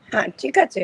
হ্যাঁ, ঠিক আছে।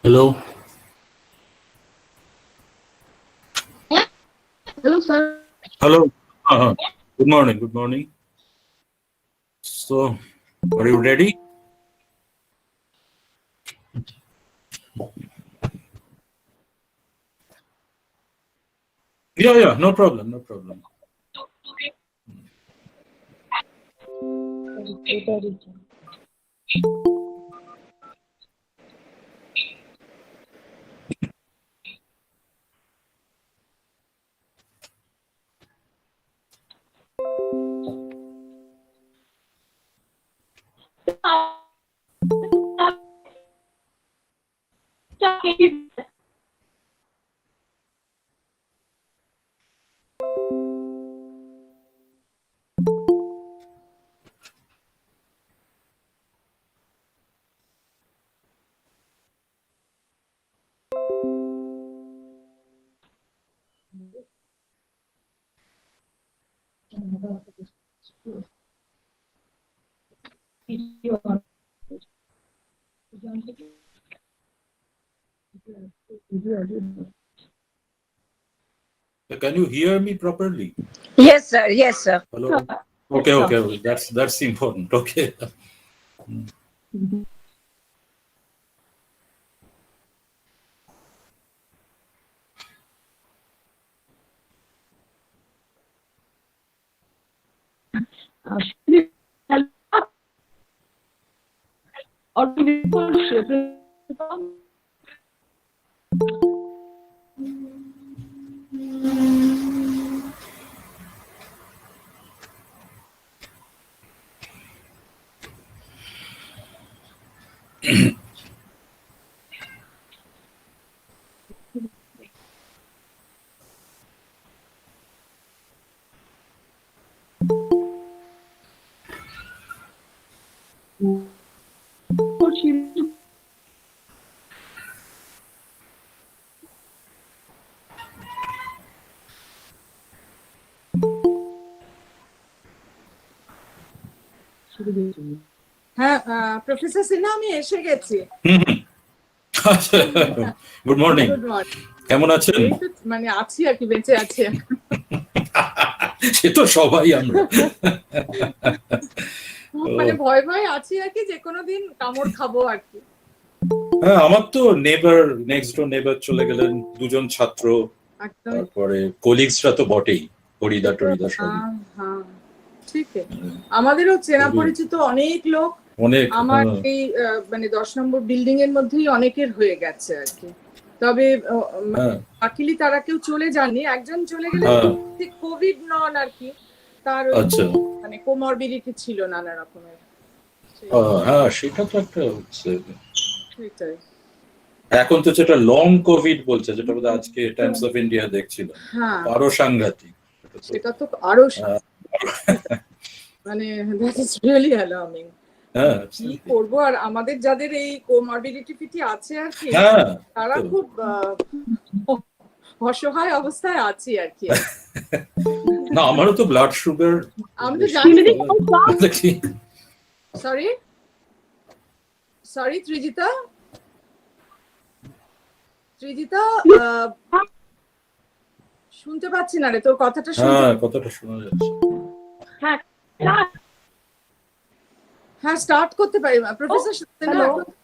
Hello. Hello, sir. Hello. Good morning. Good morning. So, are you ready? Yeah. No problem. No problem. Can you hear me properly? Yes, sir. Yes, sir. Hello. Okay. That's important. Okay. হ্যাঁ, professor Sinha আমি এসে গেছি। Good morning. Good morning. কেমন আছেন? মানে আছি আর কি, বেঁচে আছি। সে তো সবাই আমরা। মানে ভয় আছি আর কি, যে কোনো দিন কামড় খাবো আর কি। হ্যাঁ, আমার তো নেক্সট ডোর নেবার চলে গেলেন দুজন ছাত্র, তারপরে কলিগসরা তো বটেই, হরিদা টরিদা সব। হ্যাঁ, ঠিক। আমাদেরও চেনা পরিচিত অনেক লোক, আমার এই মানে 10 নম্বর বিল্ডিং এর মধ্যেই অনেকের হয়ে গেছে আর কি। তবে বাকিলি তারা কেউ চলে যাননি, একজন চলে গেলেন কোভিড নন আর কি, তার মানে কোমরবিডিটি ছিল নানা রকমের। হ্যাঁ, সেটা তো একটা হচ্ছে। সেটাই। এখন তো যেটা লং কোভিড বলছে, যেটা বোধহয় আজকে টাইমস অফ ইন্ডিয়া দেখছিল, আরো সাংঘাতিক। সেটা তো আরো মানে দ্যাট ইজ রিয়েলি অ্যালার্মিং। কি করবো, আর আমাদের যাদের এই কোমরবিডিটি আছে আর কি, তারা খুব অসহায় অবস্থায় আছি আর কি। না, আমারও তো ব্লাড সুগার। আমি তো জানি। সরি ত্রিজিতা শুনতে পাচ্ছি না রে, তোর কথাটা শোনা যাচ্ছে। হ্যাঁ, স্টার্ট করতে পারি। প্রফেসর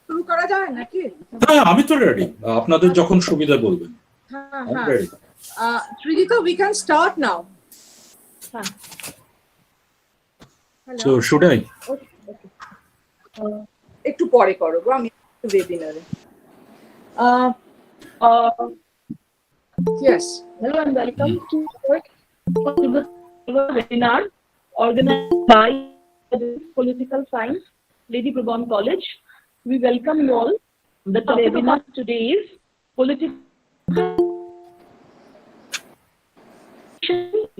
শুরু করা যায় নাকি? হ্যাঁ, আমি তো রেডি, আপনাদের যখন সুবিধা বলবেন। হ্যাঁ, Trijita, we can start now. So should I? একটু পরে করো, আমি ওয়েবিনারে। Yes. Hello and welcome to the webinar organized by Political Science, Lady Brabourne College. We welcome you all. The webinar today is political.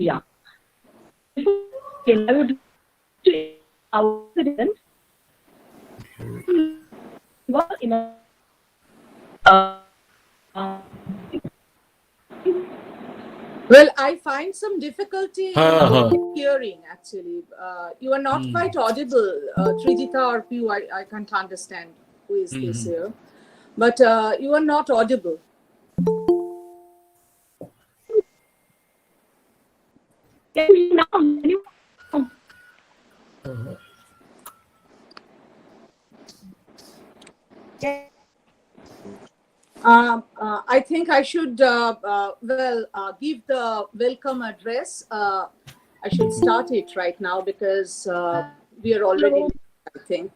Yeah. I would to our students in Well, I find some difficulty hearing actually. You are not quite audible, Trijita or Piyu. I can't understand who is this here. but you are not audible. Can you now? Can you? I think I should give the welcome address. I should start it right now because we are already, I think.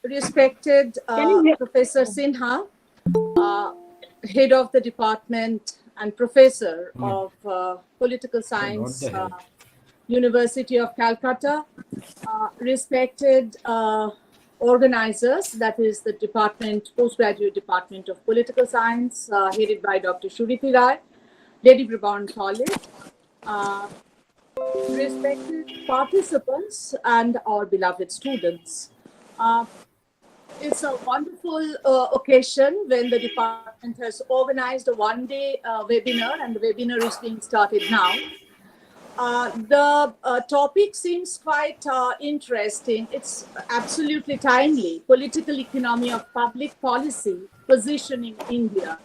Respected Professor Sinha, head of the department and professor of political science, University of Calcutta, respected organizers, that is the department, postgraduate department of political science, headed by Dr. Shuriti Rai, Lady Brabourne College, respected participants and our beloved students. It's a wonderful occasion when the department has organized a one-day webinar, and the webinar is being started now. The topic seems quite interesting. It's absolutely timely. Political economy of public policy positioning India.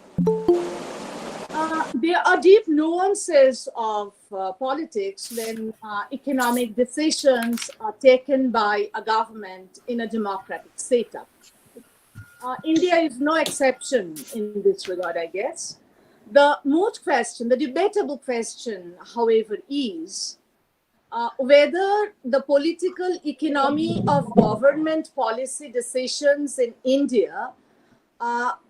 There are deep nuances of politics when economic decisions are taken by a government in a democratic setup. India is no exception in this regard, I guess. The moot question, the debatable question, however, is whether the political economy of government policy decisions in India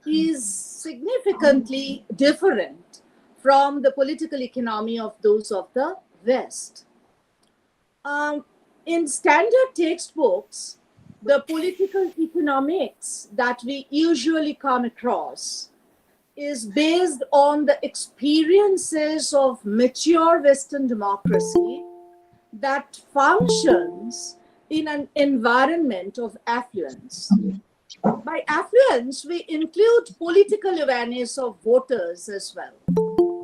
is significantly different from the political economy of those of the West. In standard textbooks, the political economics that we usually come across is based on the experiences of mature Western democracy that functions in an environment of affluence. By affluence, we include political awareness of voters as well.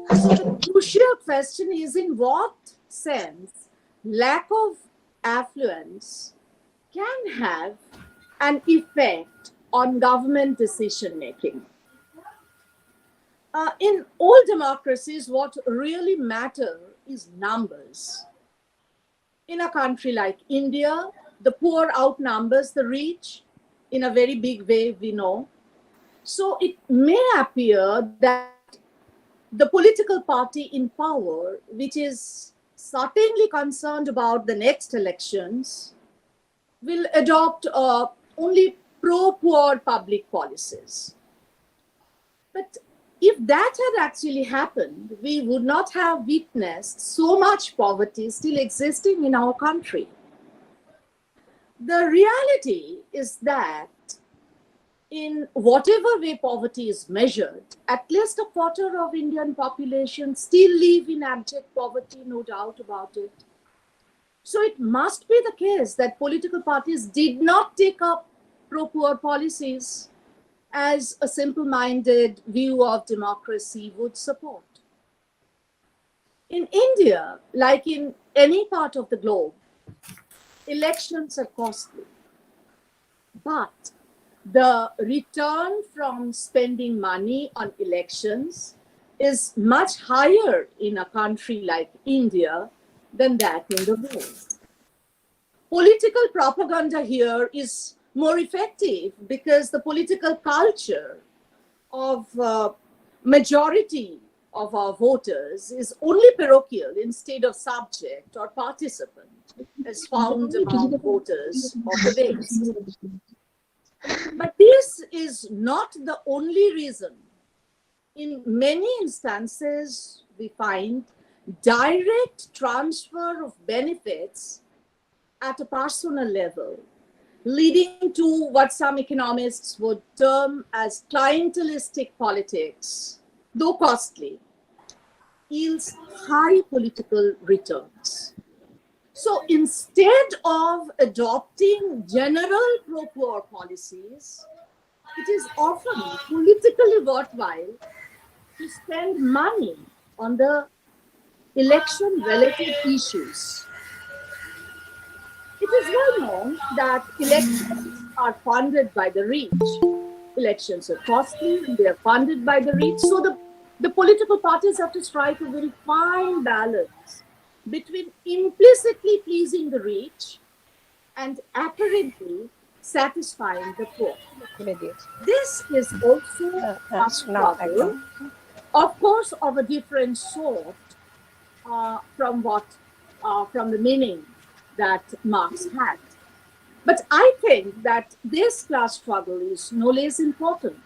So the crucial question is, in what sense lack of affluence can have an effect on government decision making. In all democracies, what really matters is numbers. In a country like India, the poor outnumbers the rich in a very big way, we know. So it may appear that the political party in power, which is certainly concerned about the next elections, will adopt only pro-poor public policies. But if that had actually happened, we would not have witnessed so much poverty still existing in our country. The reality is that in whatever way poverty is measured, at least a quarter of Indian population still live in abject poverty, no doubt about it. So it must be the case that political parties did not take up pro-poor policies as a simple-minded view of democracy would support. In India, like in any part of the globe, elections are costly. But the return from spending money on elections is much higher in a country like India than that in the world. Political propaganda here is more effective because the political culture of majority of our voters is only parochial instead of subject or participant, as found among voters of the West. But this is not the only reason. In many instances, we find direct transfer of benefits at a personal level, leading to what some economists would term as clientelistic politics, though costly, yields high political returns. So instead of adopting general pro-poor policies, it is often politically worthwhile to spend money on the election-related issues. It is well known that elections are funded by the rich. Elections are costly and they are funded by the rich. So the political parties have to strike a very fine balance between implicitly pleasing the rich and apparently satisfying the poor. This is also a struggle, of course, of a different sort from the meaning that Marx had. But I think that this class struggle is no less important.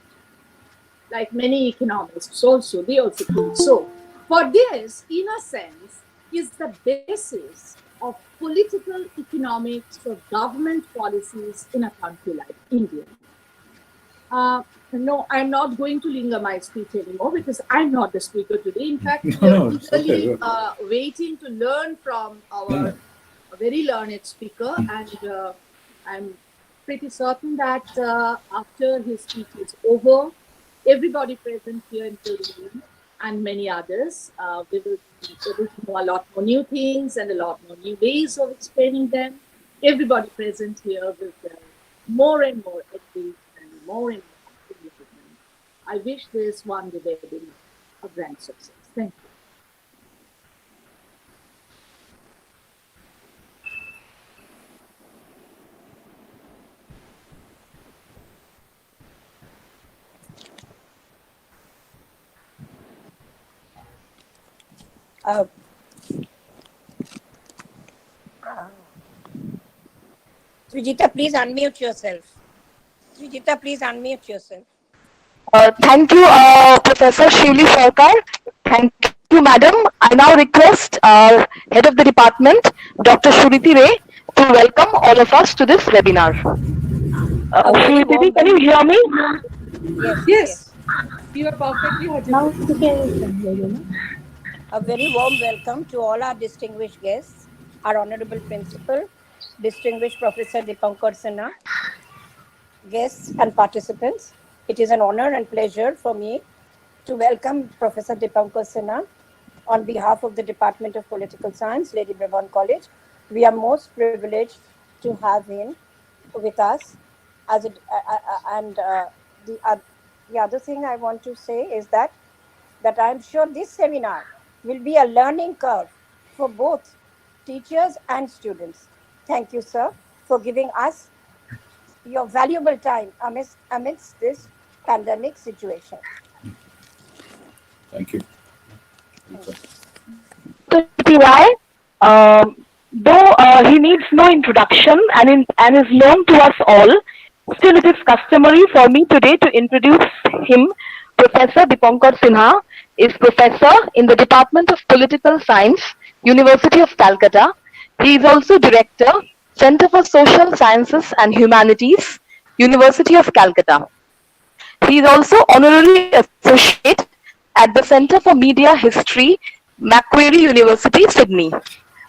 Like many economists also, they also think so. For this, in a sense, is the basis of political economics or government policies in a country like India. No, I'm not going to linger my speech anymore because I'm not the speaker today. In fact, we're eagerly waiting to learn from our very learned speaker, and I'm pretty certain that after his speech is over, everybody present here in the room and many others, we will be able to know a lot more new things and a lot more new ways of explaining them. Everybody present here will get more and more engaged and more and more. I wish this one day will be a grand success. Thank you. Srijita, please unmute yourself. Srijita, please unmute yourself. Thank you, Professor Shivli Sarkar. Thank you, Madam. I now request our Head of the Department, Dr. Shuriti Ray, to welcome all of us to this webinar. Shuriti, can you hear me? Yes. You are perfectly audible. A very warm welcome to all our distinguished guests, our Honorable Principal, distinguished Professor Dipankar Sinha, guests and participants. It is an honor and pleasure for me to welcome Professor Dipankar Sinha on behalf of the Department of Political Science, Lady Brabourne College. We are most privileged to have him with us. The other thing I want to say is that I'm sure this seminar will be a learning curve for both teachers and students. Thank you, sir, for giving us your valuable time amidst this pandemic situation. Thank you. Though he needs no introduction and is known to us all, still it is customary for me today to introduce him. Professor Dipankar Sinha is professor in the Department of Political Science, University of Calcutta. He is also director, Center for Social Sciences and Humanities, University of Calcutta. He is also honorary associate at the Center for Media History, Macquarie University, Sydney.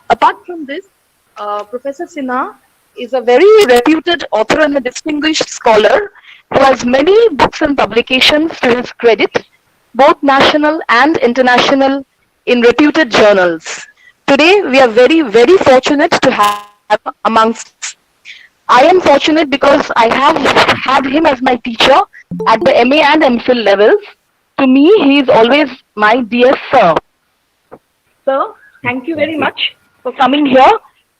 Apart from this, Professor Sinha is a very reputed author and a distinguished scholar who has many books and publications to his credit, both national and international, in reputed journals. Today, we are very, very fortunate to have him amongst us. I am fortunate because I have had him as my teacher at the MA and MPhil levels. To me, he is always my dear sir. Sir, thank you very much for coming here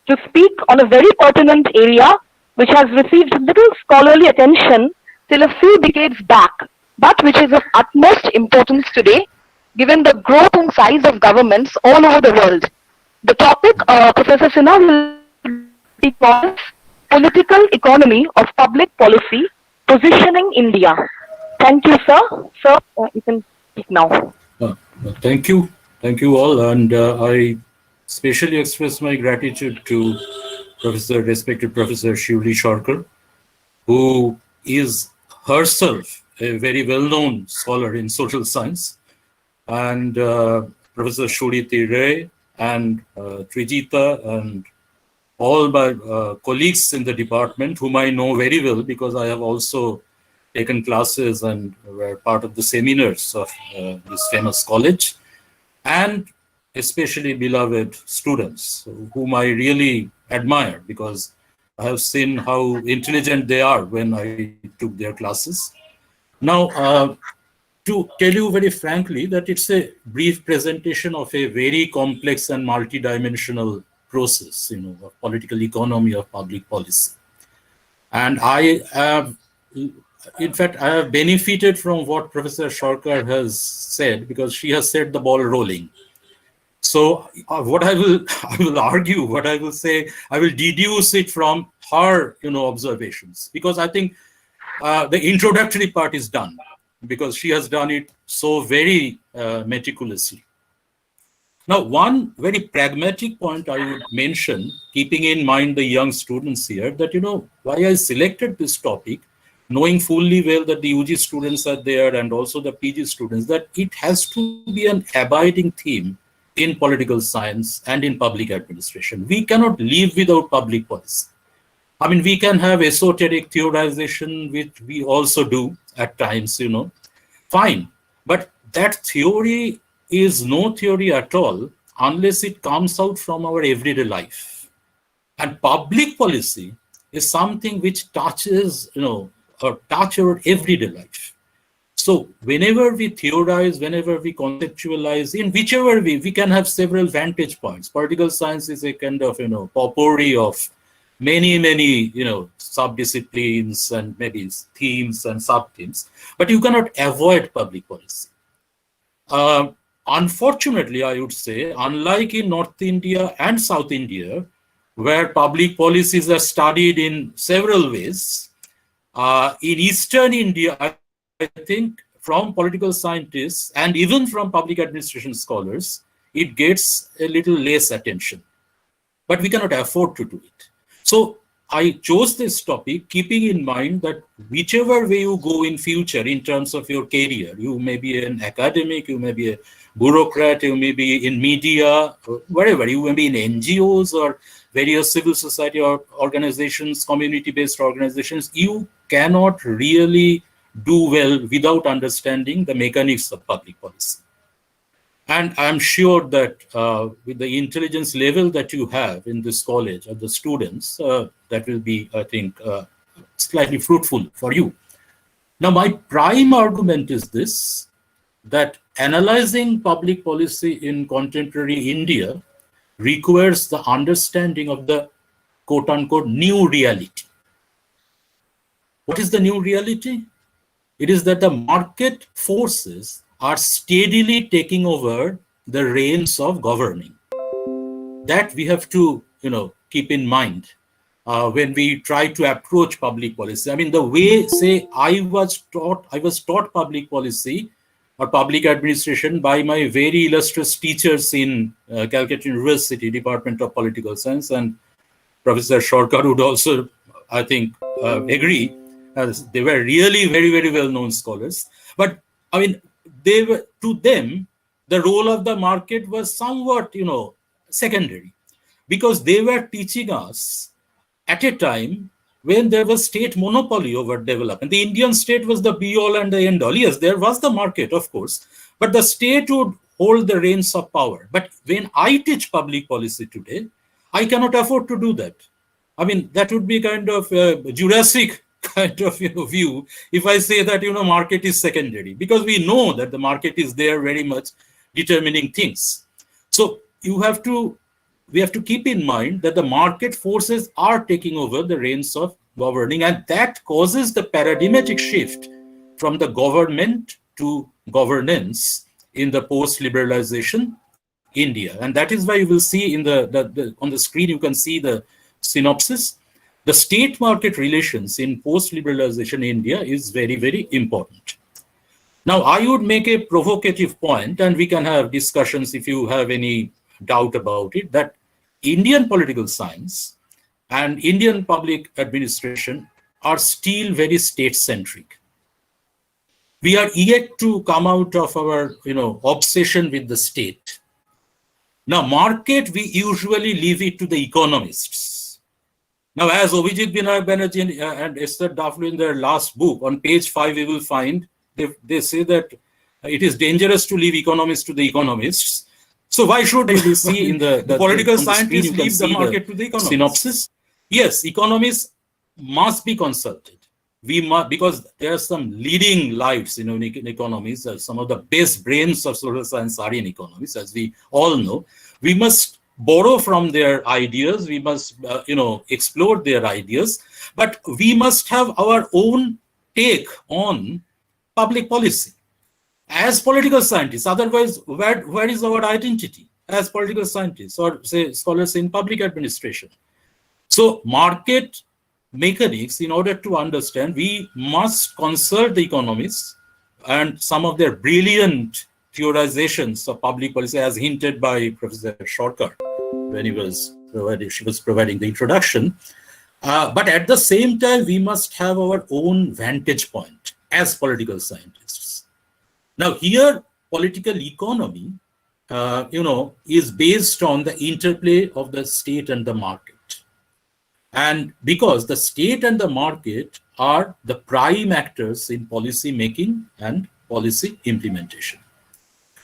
to speak on a very pertinent area which has received little scholarly attention till a few decades back, but which is of utmost importance today, given the growth and size of governments all over the world. The topic, Professor Sinha, will be called Political Economy of Public Policy, Positioning India. Thank you, sir. Sir, you can speak now. Thank you. Thank you all. And I specially express my gratitude to respected Professor Shivli Sarkar, who is herself a very well-known scholar in social science, and Professor Shuriti Ray and Trijita and all my colleagues in the department, whom I know very well because I have also taken classes and were part of the seminars of this famous college, and especially beloved students whom I really admire because I have seen how intelligent they are when I took their classes. Now, to tell you very frankly that it's a brief presentation of a very complex and multidimensional process, of political economy, of public policy. And I have, in fact, I have benefited from what Professor Sarkar has said, because she has set the ball rolling. So what I will argue, what I will say, I will deduce it from her, observations, because I think the introductory part is done, because she has done it so very meticulously. Now, one very pragmatic point I would mention, keeping in mind the young students here, that, why I selected this topic, knowing fully well that the UG students are there and also the PG students, that it has to be an abiding theme in political science and in public administration. We cannot live without public policy. I mean, we can have esoteric theorization, which we also do at times, fine. But that theory is no theory at all unless it comes out from our everyday life. And public policy is something which touches, or touch our everyday life. So whenever we theorize, whenever we conceptualize, in whichever way, we can have several vantage points. Political science is a kind of, potpourri of many, sub-disciplines and maybe themes and sub-themes, but you cannot avoid public policy. Unfortunately, I would say, unlike in North India and South India, where public policies are studied in several ways, in Eastern India, I think from political scientists and even from public administration scholars, it gets a little less attention. But we cannot afford to do it. So I chose this topic keeping in mind that whichever way you go in future in terms of your career, you may be an academic, you may be a bureaucrat, you may be in media, wherever, you may be in NGOs or various civil society organizations, community-based organizations, you cannot really do well without understanding the mechanics of public policy. And I'm sure that with the intelligence level that you have in this college, of the students, that will be, I think, slightly fruitful for you. Now, my prime argument is this, that analyzing public policy in contemporary India requires the understanding of the quote-unquote new reality. What is the new reality? It is that the market forces are steadily taking over the reins of governing. That we have to, keep in mind when we try to approach public policy. I mean, the way, say, I was taught public policy or public administration by my very illustrious teachers in Calcutta University, Department of Political Science, and Professor Sarkar would also, I think, agree, as they were really very, very well-known scholars. But, I mean, to them, the role of the market was somewhat, secondary, because they were teaching us at a time when there was state monopoly over development. The Indian state was the be-all and the end-all. Yes, there was the market, of course, but the state would hold the reins of power. But when I teach public policy today, I cannot afford to do that. I mean, that would be kind of a Jurassic kind of view if I say that market is secondary, because we know that the market is there very much determining things. So we have to keep in mind that the market forces are taking over the reins of governing, and that causes the paradigmatic shift from the government to governance in the post-liberalization India. And that is why you will see in the on the screen, you can see the synopsis. The state market relations in post-liberalization India is very, very important. Now, I would make a provocative point, and we can have discussions if you have any doubt about it, that Indian political science and Indian public administration are still very state-centric. We are yet to come out of our, obsession with the state. Now, market, we usually leave it to the economists. Now, as Abhijit Binayak Banerjee and Esther Duflo in their last book, on page 5, we will find, they say that it is dangerous to leave economists to the economists. So why should we see in the political scientists leave the market to the economists? Synopsis? yes, economists must be consulted. We must, because there are some leading lights, in economies. Some of the best brains of social science are in economics, as we all know. We must borrow from their ideas. We must, explore their ideas. But we must have our own take on public policy as political scientists. Otherwise, where is our identity as political scientists, or say scholars in public administration? So market mechanics, in order to understand, we must consult the economists and some of their brilliant theorizations of public policy, as hinted by Professor Sarkar when she was providing the introduction. But at the same time, we must have our own vantage point as political scientists. Now, here, political economy, is based on the interplay of the state and the market. And because the state and the market are the prime actors in policy making and policy implementation.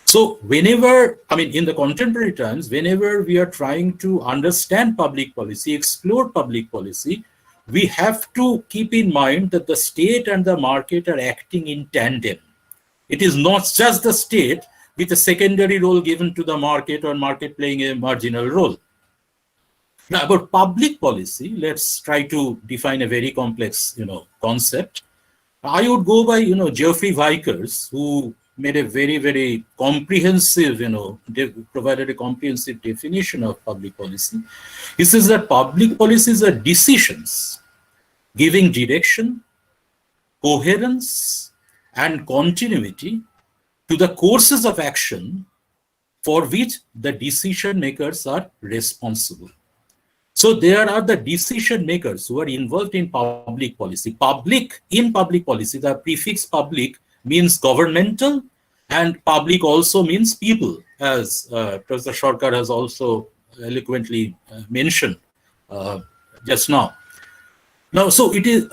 So whenever, in the contemporary times, whenever we are trying to understand public policy, explore public policy, we have to keep in mind that the state and the market are acting in tandem. It is not just the state with a secondary role given to the market, or market playing a marginal role. Now, about public policy, let's try to define a very complex, concept. I would go by, Geoffrey Vickers, who made a very, very comprehensive, provided a comprehensive definition of public policy. He says that public policies are decisions giving direction, coherence, and continuity to the courses of action for which the decision makers are responsible. So there are the decision makers who are involved in public policy. In public policy, the prefix public means governmental, and public also means people, as Professor Sarkar has also eloquently mentioned just now. Now, so it is,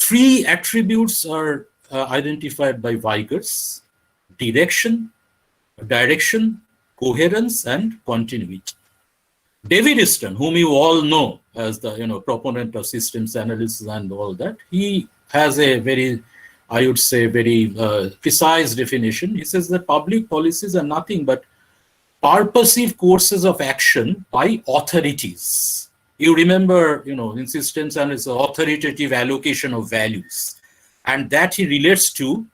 three attributes are identified by Vickers: direction, coherence, and continuity. David Easton, whom you all know as the proponent of systems analysis and all that, he has a very, I would say, very precise definition. He says that public policies are nothing but purposive courses of action by authorities. You remember, in systems analysis, authoritative allocation of values, and that he relates to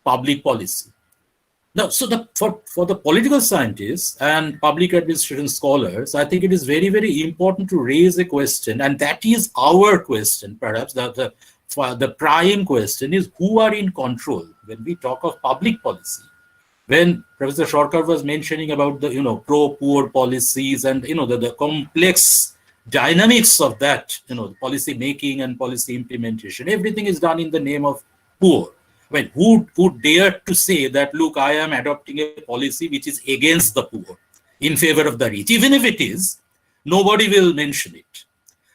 public policy. Now, so for the political scientists and public administration scholars, I think it is very, very important to raise a question, and that is our question, perhaps. The prime question is, who are in control when we talk of public policy? When Professor Sarkar was mentioning about the pro-poor policies and the complex dynamics of that, policy making and policy implementation, everything is done in the name of poor. Well, who would dare to say that, look, I am adopting a policy which is against the poor, in favor of the rich? Even if it is, nobody will mention it.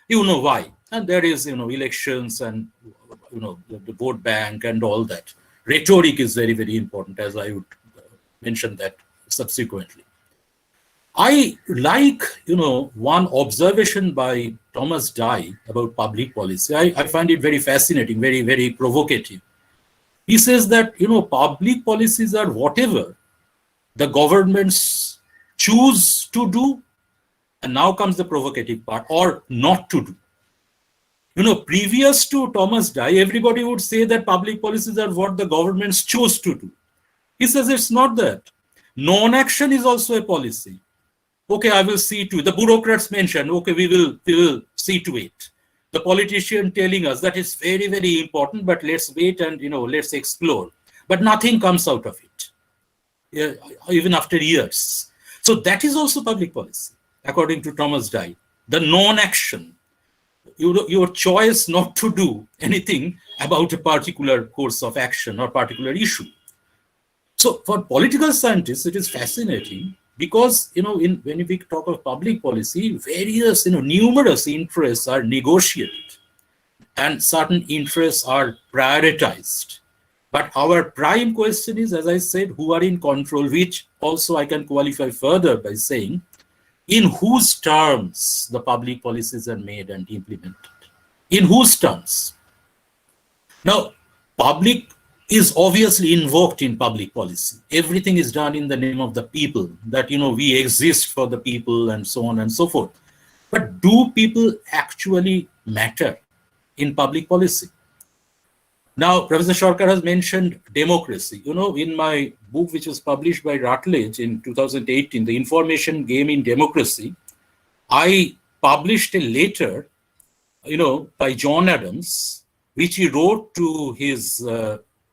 You know why? And there is, elections and, the vote bank and all that. Rhetoric is very, very important, as I would mention that subsequently. I like, one observation by Thomas Dye about public policy. I find it very fascinating, very, very provocative. He says that, public policies are whatever the governments choose to do, and now comes the provocative part, or not to do. Previous to Thomas Dye, everybody would say that public policies are what the governments choose to do. He says it's not that. Non-action is also a policy. Okay, I will see to it. The bureaucrats mention, okay, we will see to it. The politician telling us that it's very, very important, but let's wait and, let's explore. But nothing comes out of it, even after years. So that is also public policy, according to Thomas Dye. The non-action, your choice not to do anything about a particular course of action or particular issue. So for political scientists, it is fascinating because, when we talk of public policy, various, numerous interests are negotiated and certain interests are prioritized. But our prime question is, as I said, who are in control, which also I can qualify further by saying, in whose terms the public policies are made and implemented. In whose terms? Now, public is obviously invoked in public policy. Everything is done in the name of the people, that, we exist for the people and so on and so forth. But do people actually matter in public policy? Now, Professor Sarkar has mentioned democracy. In my book, which was published by Routledge in 2018, The Information Game in Democracy, I published a letter, by John Adams, which he wrote to his,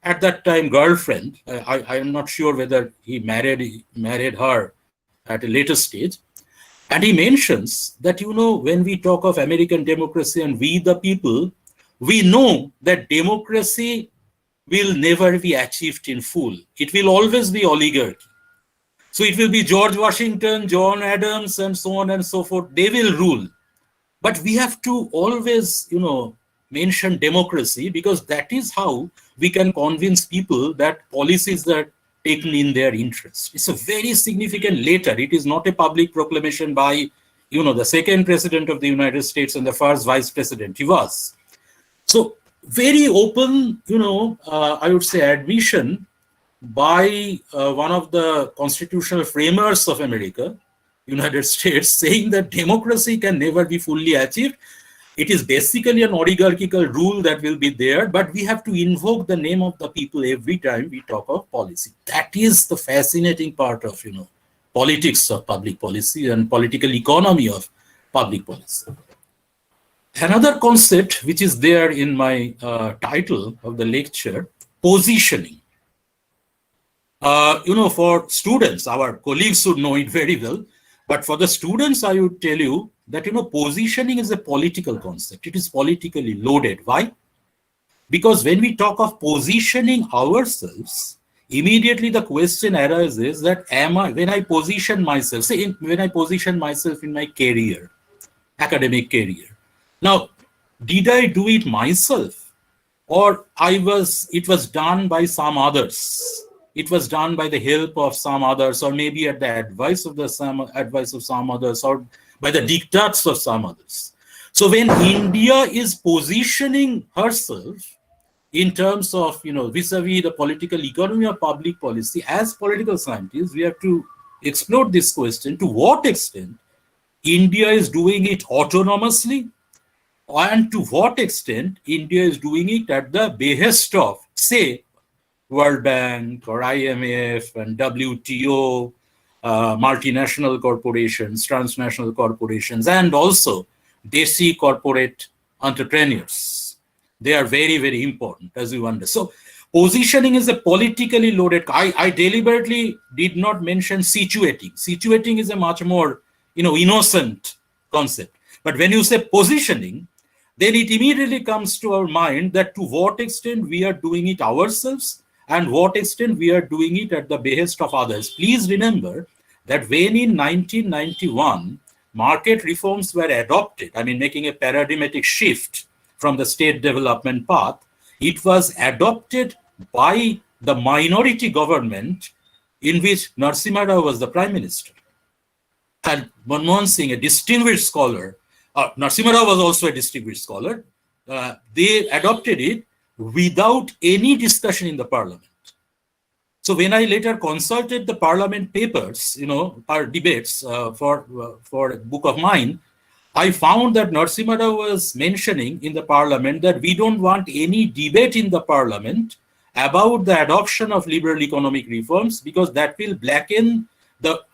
at that time, girlfriend. I am not sure whether he married her at a later stage. And he mentions that, when we talk of American democracy and we the people, we know that democracy will never be achieved in full. It will always be oligarchy. So it will be George Washington, John Adams, and so on and so forth. They will rule. But we have to always, mention democracy, because that is how we can convince people that policies are taken in their interest. It's a very significant letter. It is not a public proclamation by, the second president of the United States and the first vice president. He was. So very open, I would say, admission by one of the constitutional framers of America, United States, saying that democracy can never be fully achieved. It is basically an oligarchical rule that will be there, but we have to invoke the name of the people every time we talk of policy. That is the fascinating part of, politics of public policy and political economy of public policy. Another concept which is there in my title of the lecture, positioning. For students, our colleagues should know it very well, but for the students, I would tell you that, positioning is a political concept. It is politically loaded. Why? Because when we talk of positioning ourselves, immediately the question arises that when I position myself, when I position myself in my career, academic career, now, did I do it myself, or it was done by some others? It was done by the help of some others, or maybe at the advice of some others, or by the diktats of some others. So when India is positioning herself in terms of, vis-a-vis the political economy of public policy, as political scientists, we have to explore this question: to what extent India is doing it autonomously, and to what extent India is doing it at the behest of, say, World Bank or IMF and WTO, multinational corporations, transnational corporations, and also Desi corporate entrepreneurs. They are very, very important, as you understand. So positioning is a politically loaded. I deliberately did not mention situating. Situating is a much more, innocent concept. But when you say positioning, then it immediately comes to our mind that to what extent we are doing it ourselves and what extent we are doing it at the behest of others. Please remember that when in 1991, market reforms were adopted, making a paradigmatic shift from the state development path, it was adopted by the minority government in which Narasimha Rao was the prime minister. And Manmohan Singh, a distinguished scholar, Narasimha Rao was also a distinguished scholar, they adopted it without any discussion in the parliament. So when I later consulted the parliament papers, our debates for a book of mine, I found that Narasimha Rao was mentioning in the parliament that we don't want any debate in the parliament about the adoption of liberal economic reforms, because that will blacken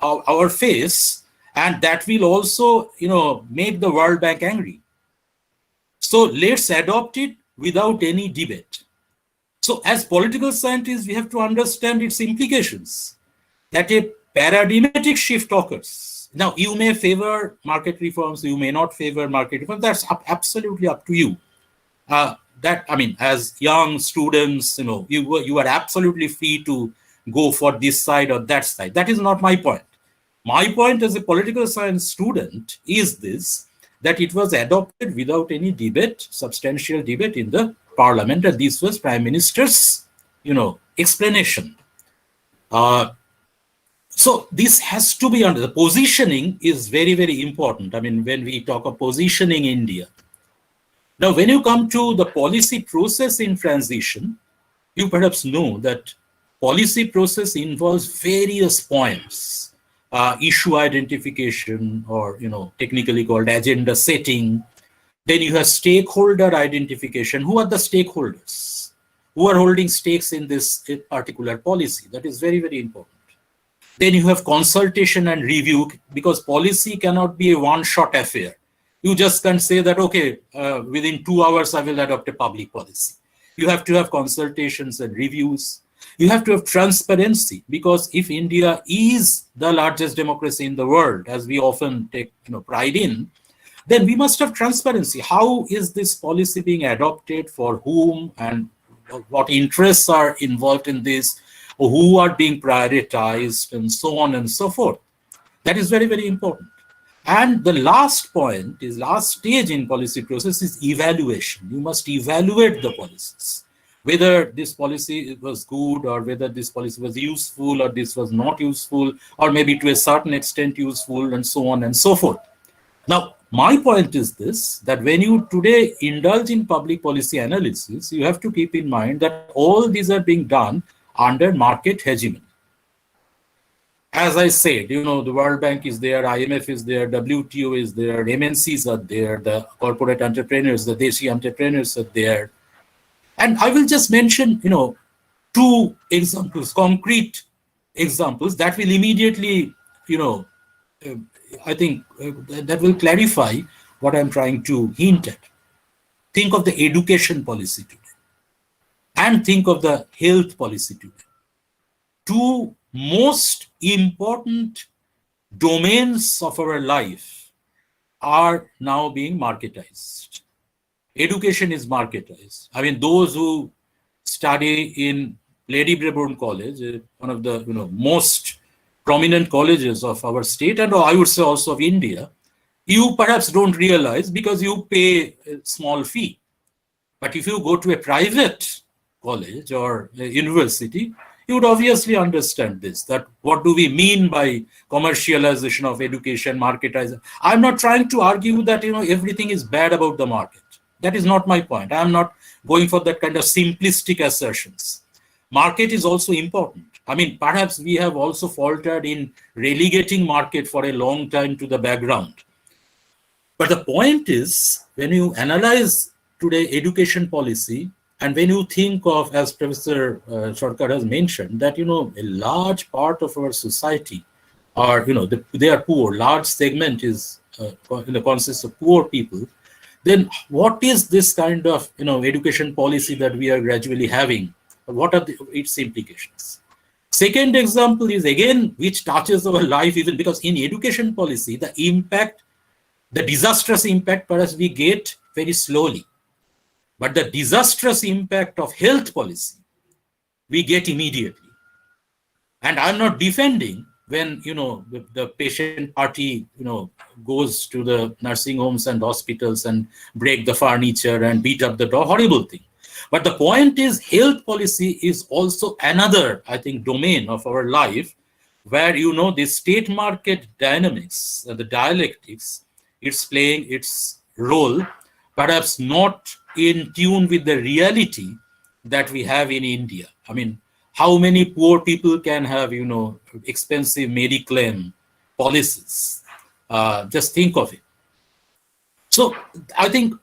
our face, and that will also, make the World Bank angry. So let's adopt it without any debate. So as political scientists, we have to understand its implications, that a paradigmatic shift occurs. Now, you may favor market reforms, you may not favor market reforms. That's absolutely up to you. As young students, you are absolutely free to go for this side or that side. That is not my point. My point as a political science student is this, that it was adopted without any debate, substantial debate in the parliament, and this was Prime Minister's, explanation. So this has to be under the positioning is very, very important. I mean, when we talk of positioning India. Now, when you come to the policy process in transition, you perhaps know that policy process involves various points, issue identification, or technically called agenda setting. Then you have stakeholder identification. Who are the stakeholders? Who are holding stakes in this particular policy? That is very, very important. Then you have consultation and review, because policy cannot be a one-shot affair. You just can't say that, okay, within 2 hours, I will adopt a public policy. You have to have consultations and reviews. You have to have transparency, because if India is the largest democracy in the world, as we often take pride in, then we must have transparency. How is this policy being adopted, for whom, and what interests are involved in this, or who are being prioritized, and so on and so forth. That is very, very important. And the last stage in policy process is evaluation. You must evaluate the policies, whether this policy was good, or whether this policy was useful, or this was not useful, or maybe to a certain extent useful, and so on and so forth. Now, my point is this, that when you today indulge in public policy analysis, you have to keep in mind that all these are being done under market hegemony. As I said, the World Bank is there, IMF is there, WTO is there, MNCs are there, the corporate entrepreneurs, the Deshi entrepreneurs are there. And I will just mention, 2 examples, concrete examples that will immediately, I think that will clarify what I'm trying to hint at. Think of the education policy today, and think of the health policy today. 2 most important domains of our life are now being marketized. Education is marketized. I mean, those who study in Lady Brabourne College, one of the most prominent colleges of our state, and I would say also of India, you perhaps don't realize because you pay a small fee. But if you go to a private college or a university, you would obviously understand this, that what do we mean by commercialization of education, marketization. I'm not trying to argue that everything is bad about the market. That is not my point. I'm not going for that kind of simplistic assertions. Market is also important. I mean, perhaps we have also faltered in relegating market for a long time to the background. But the point is, when you analyze today education policy, and when you think of, as Professor Sarkar has mentioned, that a large part of our society are, they are poor. Large segment is consists of poor people. Then what is this kind of education policy that we are gradually having? What are its implications? Second example is, again, which touches our life, even because in education policy, the impact, the disastrous impact, perhaps we get very slowly. But the disastrous impact of health policy, we get immediately. And I'm not defending when, the patient party, goes to the nursing homes and hospitals and break the furniture and beat up the dog, horrible thing. But the point is, health policy is also another, I think, domain of our life where, the state market dynamics, the dialectics, it's playing its role, perhaps not in tune with the reality that we have in India. I mean, how many poor people can have, expensive Mediclaim policies? Just think of it. So I think,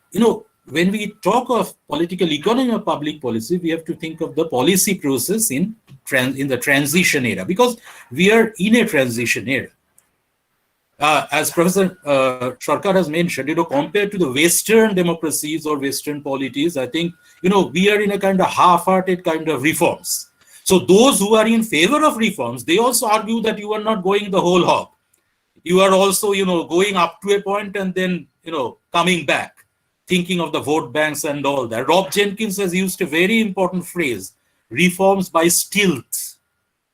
when we talk of political economy or public policy, we have to think of the policy process in the transition era, because we are in a transition era. As Professor Sarkar has mentioned, compared to the Western democracies or Western polities, I think, we are in a kind of half-hearted kind of reforms. So those who are in favor of reforms, they also argue that you are not going the whole hog. You are also, going up to a point and then, coming back, thinking of the vote banks and all that. Rob Jenkins has used a very important phrase, reforms by stealth,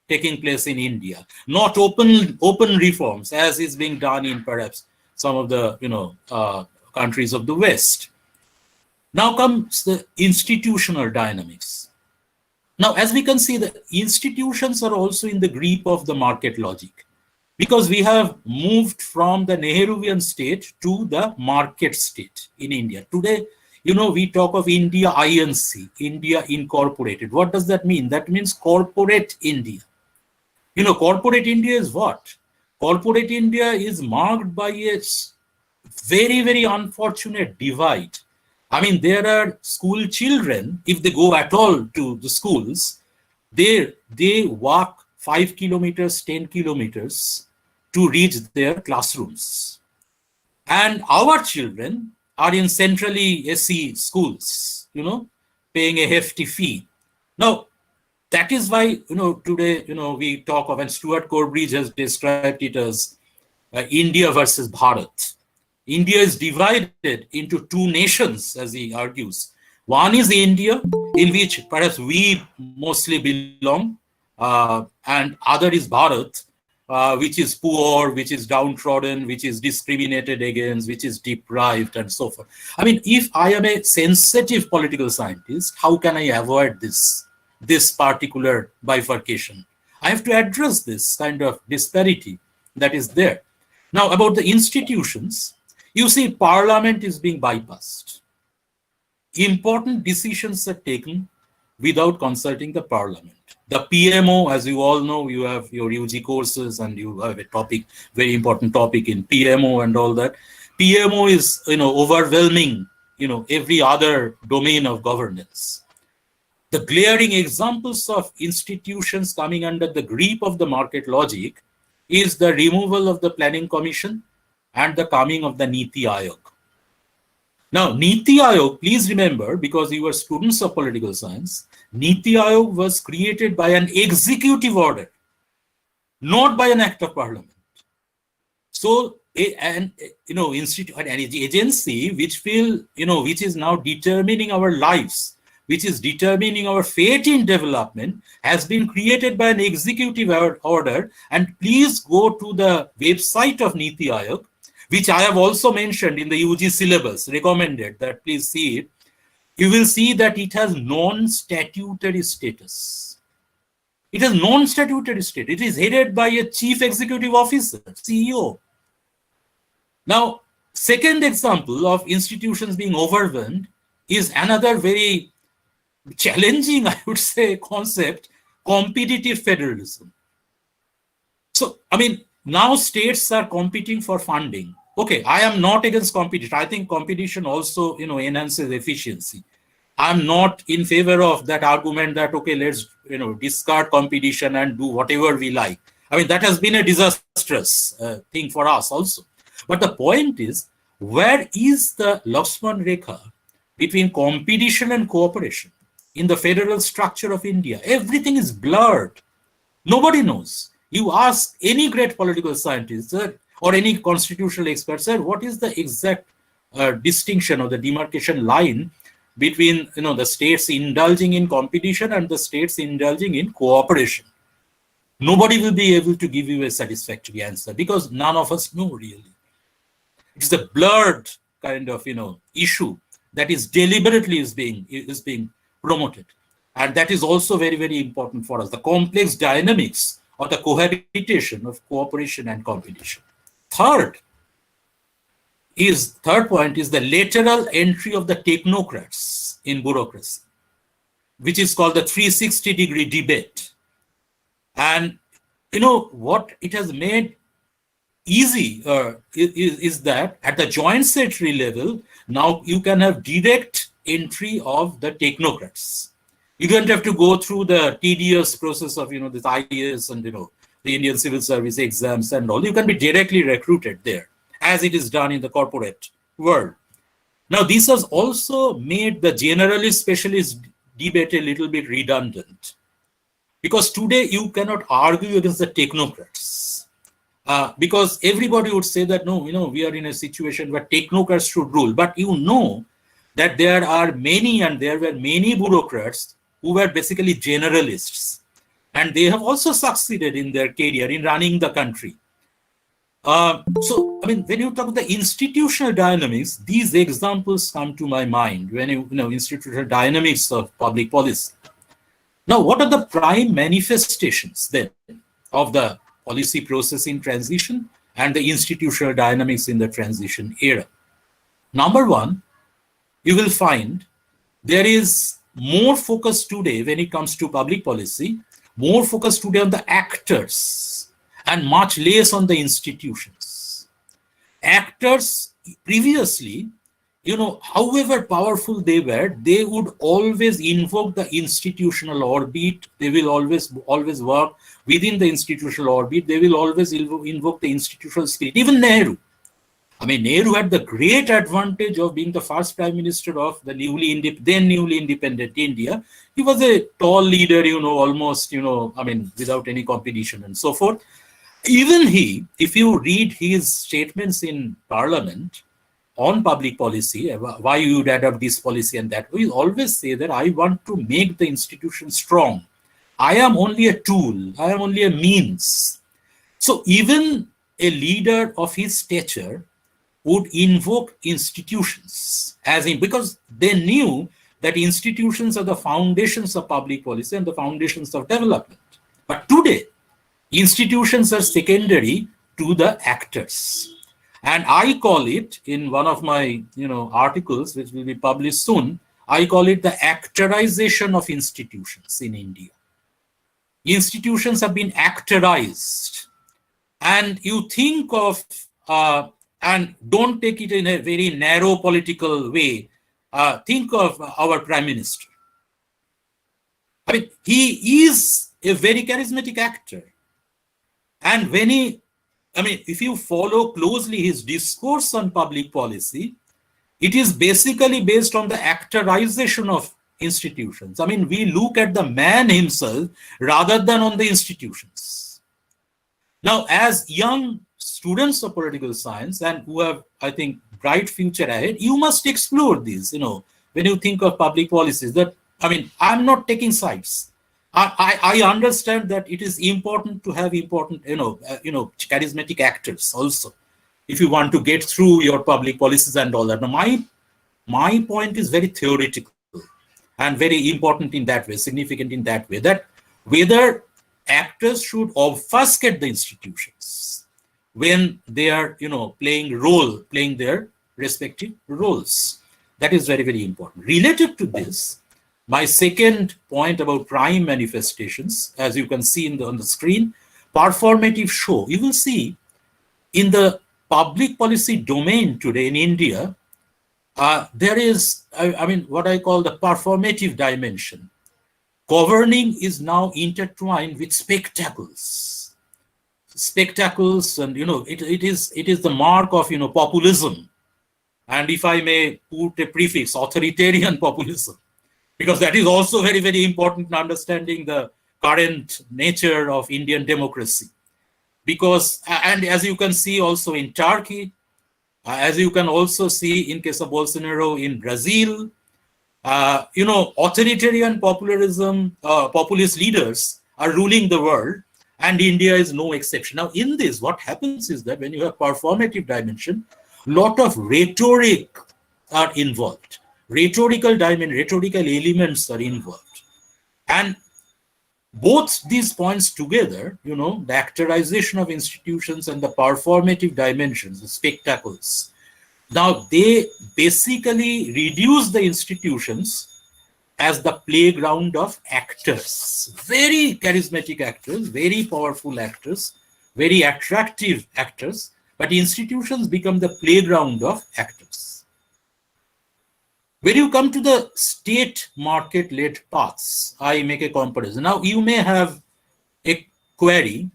taking place in India, not open reforms as is being done in perhaps some of the countries of the West. Now comes the institutional dynamics. Now, as we can see, the institutions are also in the grip of the market logic, because we have moved from the Nehruvian state to the market state in India. Today, we talk of India INC, India Incorporated. What does that mean? That means corporate India. Corporate India is what? Corporate India is marked by a very, very unfortunate divide. I mean, there are school children, if they go at all to the schools, they walk 5 kilometers, 10 kilometers to reach their classrooms. And our children are in centrally SC schools, paying a hefty fee. Now, that is why, today, we talk of, and Stuart Corbridge has described it as India versus Bharat. India is divided into two nations, as he argues. One is India, in which perhaps we mostly belong, and other is Bharat, which is poor, which is downtrodden, which is discriminated against, which is deprived, and so forth. I mean, if I am a sensitive political scientist, how can I avoid this particular bifurcation? I have to address this kind of disparity that is there. Now, about the institutions, you see, Parliament is being bypassed. Important decisions are taken without consulting the Parliament. The PMO, as you all know, you have your UG courses and you have a topic, very important topic in PMO and all that. PMO is, overwhelming, every other domain of governance. The glaring examples of institutions coming under the grip of the market logic is the removal of the Planning Commission and the coming of the Niti Aayog. Now, Niti Aayog, please remember, because you were students of political science, Niti Aayog was created by an executive order, not by an act of parliament. So, an agency which which is now determining our lives, which is determining our fate in development, has been created by an executive order. And please go to the website of Niti Aayog, which I have also mentioned in the UG syllabus, recommended that please see it. You will see that it has non-statutory status. It has non-statutory status. It is headed by a chief executive officer, CEO. Now, second example of institutions being overwhelmed is another very challenging, I would say, concept, competitive federalism. So, I mean, now states are competing for funding. Okay, I am not against competition. I think competition also, enhances efficiency. I'm not in favor of that argument that, okay, let's, discard competition and do whatever we like. I mean, that has been a disastrous thing for us also. But the point is, where is the Lakshman Rekha between competition and cooperation in the federal structure of India? Everything is blurred. Nobody knows. You ask any great political scientist, sir, or any constitutional expert, sir, what is the exact distinction or the demarcation line between the states indulging in competition and the states indulging in cooperation? Nobody will be able to give you a satisfactory answer because none of us know really. It's a blurred kind of issue that is deliberately is being promoted, and that is also very, very important for us. The complex dynamics or the cohabitation of cooperation and competition. Third point is the lateral entry of the technocrats in bureaucracy, which is called the 360-degree debate. And what it has made easy is that at the joint secretary level, now you can have direct entry of the technocrats. You don't have to go through the tedious process of, this IAS and, the Indian Civil Service exams and all. You can be directly recruited there, as it is done in the corporate world. Now, this has also made the generalist specialist debate a little bit redundant, because today you cannot argue against the technocrats, because everybody would say that, no, we are in a situation where technocrats should rule. But that there are many, and there were many bureaucrats who were basically generalists, and they have also succeeded in their career in running the country. So, I mean, when you talk about the institutional dynamics, these examples come to my mind when institutional dynamics of public policy. Now, what are the prime manifestations then of the policy process in transition and the institutional dynamics in the transition era? Number one, you will find there is more focus today when it comes to public policy, more focus today on the actors and much less on the institutions. Actors previously, however powerful they were, they would always invoke the institutional orbit. They will always work within the institutional orbit. They will always invoke the institutional spirit. Even Nehru. I mean, Nehru had the great advantage of being the first prime minister of the then newly independent India. He was a tall leader, almost, without any competition and so forth. Even he, if you read his statements in parliament on public policy, why you would adopt this policy and that, we always say that I want to make the institution strong. I am only a tool. I am only a means. So even a leader of his stature would invoke institutions because they knew that institutions are the foundations of public policy and the foundations of development. But today, institutions are secondary to the actors. And I call it, in one of my articles, which will be published soon, I call it the actorization of institutions in India. Institutions have been actorized. And you think of, and don't take it in a very narrow political way, think of our Prime Minister. I mean, he is a very charismatic actor. And if you follow closely his discourse on public policy, it is basically based on the actorization of institutions. I mean, we look at the man himself rather than on the institutions. Now, as young students of political science and who have, I think, bright future ahead, you must explore these, when you think of public policies. I'm not taking sides. I understand that it is important to have charismatic actors also, if you want to get through your public policies and all that. Now, my point is very theoretical and very important in that way, significant in that way, that whether actors should obfuscate the institutions when they are, playing their respective roles. That is very, very important. Related to this, my second point about prime manifestations, as you can see on the screen, performative show. You will see in the public policy domain today in India, there is, what I call the performative dimension. Governing is now intertwined with spectacles. And, it is the mark of, populism. And if I may put a prefix, authoritarian populism. Because that is also very, very important in understanding the current nature of Indian democracy. Because, and as you can see also in Turkey, as you can also see in case of Bolsonaro in Brazil, authoritarian populism, populist leaders are ruling the world, and India is no exception. Now, in this, what happens is that when you have performative dimension, lot of rhetoric are involved. Rhetorical elements are involved. And both these points together, the actorization of institutions and the performative dimensions, the spectacles, now they basically reduce the institutions as the playground of actors. Very charismatic actors, very powerful actors, very attractive actors, but institutions become the playground of actors. When you come to the state market-led paths, I make a comparison. Now, you may have a query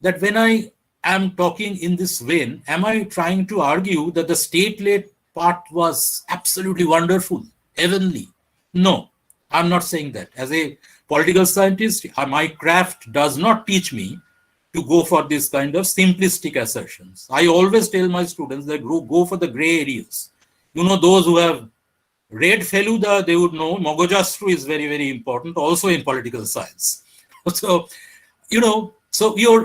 that when I am talking in this vein, am I trying to argue that the state-led path was absolutely wonderful, heavenly? No, I'm not saying that. As a political scientist, my craft does not teach me to go for this kind of simplistic assertions. I always tell my students that go for the gray areas. Those who have read Feluda, they would know Mogojastru is very, very important also in political science. So, so your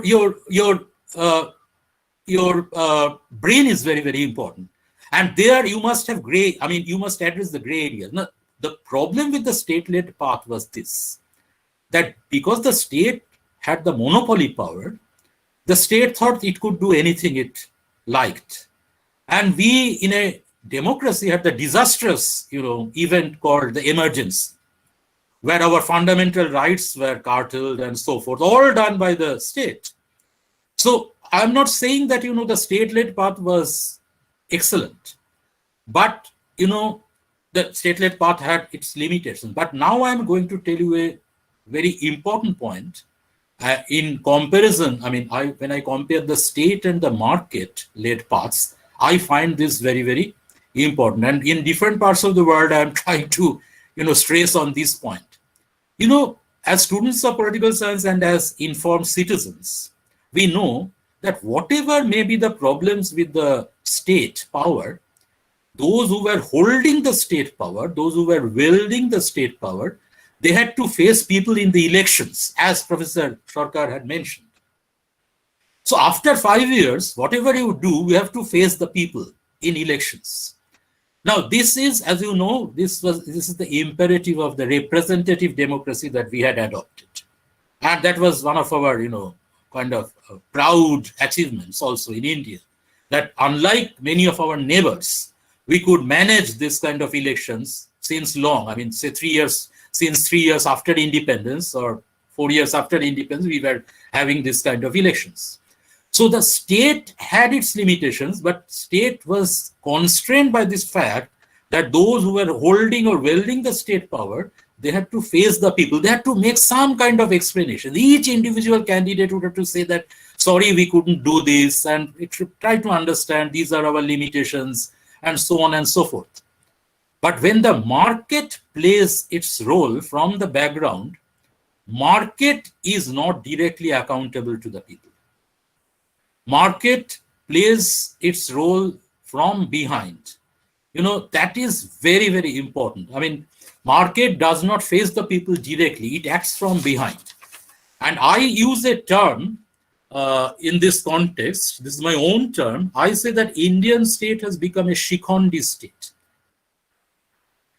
brain is very, very important. And there you must have you must address the gray areas. Now, the problem with the state-led path was this. that because the state had the monopoly power, the state thought it could do anything it liked. And we, in a democracy, had the disastrous, event called the emergency, where our fundamental rights were curtailed and so forth, all done by the state. So I'm not saying that, the state-led path was excellent, but, the state-led path had its limitations. But now I'm going to tell you a very important point. In comparison, when I compare the state and the market-led paths, I find this very, very important. And in different parts of the world, I'm trying to, stress on this point. As students of political science and as informed citizens, we know that whatever may be the problems with the state power, those who were holding the state power, those who were wielding the state power, they had to face people in the elections, as Professor Sarkar had mentioned. So after 5 years, whatever you do, you have to face the people in elections. Now, this is, as you know, this is the imperative of the representative democracy that we had adopted. And that was one of our, kind of proud achievements also in India, that unlike many of our neighbors, we could manage this kind of elections since long. Say 3 years, since 3 years after independence or 4 years after independence, we were having this kind of elections. So the state had its limitations, but state was constrained by this fact that those who were holding or wielding the state power, they had to face the people. They had to make some kind of explanation. Each individual candidate would have to say that, sorry, we couldn't do this, and it should try to understand these are our limitations, and so on and so forth. But when the market plays its role from the background, market is not directly accountable to the people. Market plays its role from behind. That is very, very important. Market does not face the people directly. It acts from behind. And I use a term in this context. This is my own term. I say that Indian state has become a Shikhondi state.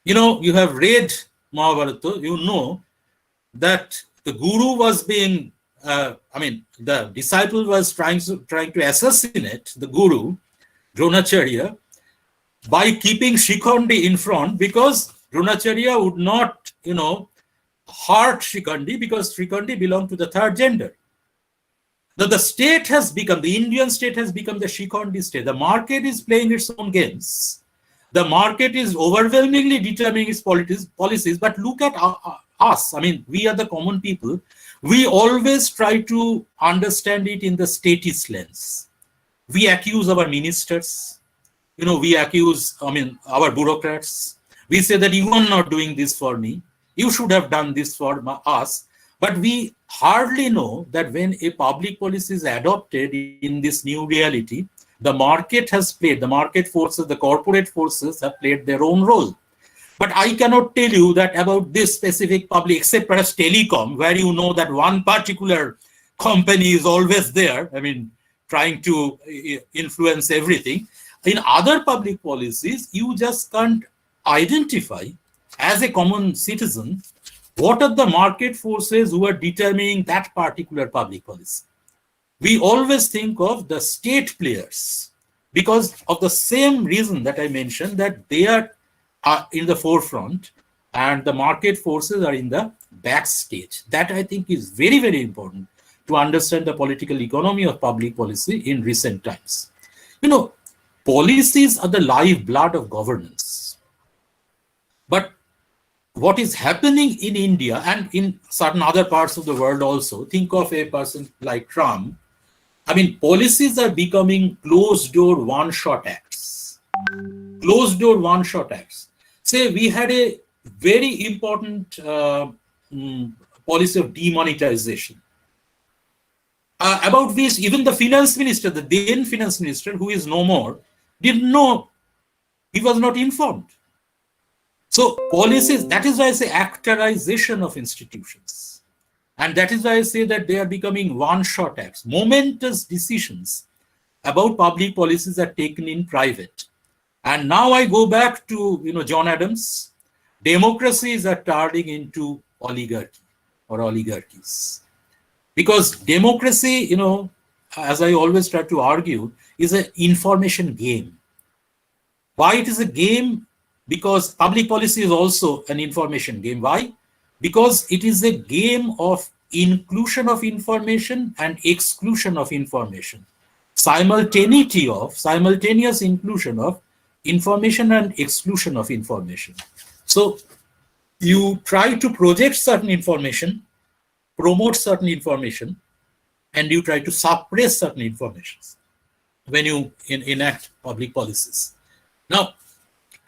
You have read Mahabharata, you know that the guru was being, the disciple was trying to assassinate the guru, Dronacharya, by keeping Shikhondi in front, because Dronacharya would not, hurt Shikhondi, because Shikhondi belonged to the third gender. Now the state has become, the Indian state has become the Shikhondi state. The market is playing its own games. The market is overwhelmingly determining its policies, but look at us. We are the common people. We always try to understand it in the statist lens. We accuse our ministers. We accuse, our bureaucrats. We say that you are not doing this for me. You should have done this for us. But we hardly know that when a public policy is adopted in this new reality, the market has played, the market forces, the corporate forces have played their own role. But I cannot tell you that about this specific public, except perhaps telecom, where you know that one particular company is always there, trying to influence everything. In other public policies, you just can't identify, as a common citizen, what are the market forces who are determining that particular public policy. We always think of the state players because of the same reason that I mentioned, that they are in the forefront and the market forces are in the backstage. That I think is very, very important to understand the political economy of public policy in recent times. Policies are the lifeblood of governance. But what is happening in India and in certain other parts of the world also, think of a person like Trump. Policies are becoming closed-door one-shot acts. Closed-door one-shot acts. Say we had a very important policy of demonetization, about which even the finance minister, the then finance minister, who is no more, didn't know. He was not informed. So policies, that is why I say actorization of institutions. And that is why I say that they are becoming one-shot acts. Momentous decisions about public policies are taken in private. And now I go back to John Adams. Democracies are turning into oligarchy. or oligarchies. Because democracy, as I always try to argue, is an information game. Why it is a game? Because public policy is also an information game. Why? Because it is a game of inclusion of information and exclusion of information. Simultaneous inclusion of information and exclusion of information. So you try to project certain information, promote certain information, and you try to suppress certain information when you enact public policies. Now,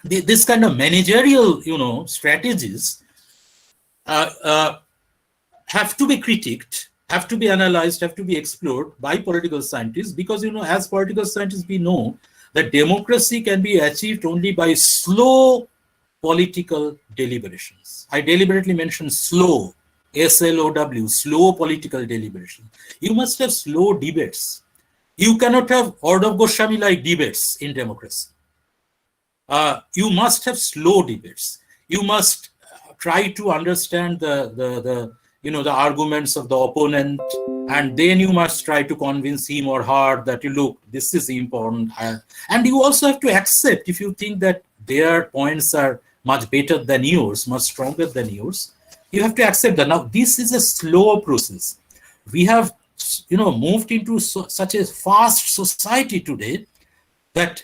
this kind of managerial, strategies have to be critiqued, have to be analyzed, have to be explored by political scientists, because, as political scientists, we know that democracy can be achieved only by slow political deliberations. I deliberately mentioned slow, S-L-O-W, slow political deliberation. You must have slow debates. You cannot have Ardav Goswami-like debates in democracy. You must have slow debates. You must try to understand the arguments of the opponent, and then you must try to convince him or her that, look, this is important. And you also have to accept, if you think that their points are much better than yours, much stronger than yours, you have to accept that. Now, this is a slow process. We have, moved into such a fast society today that,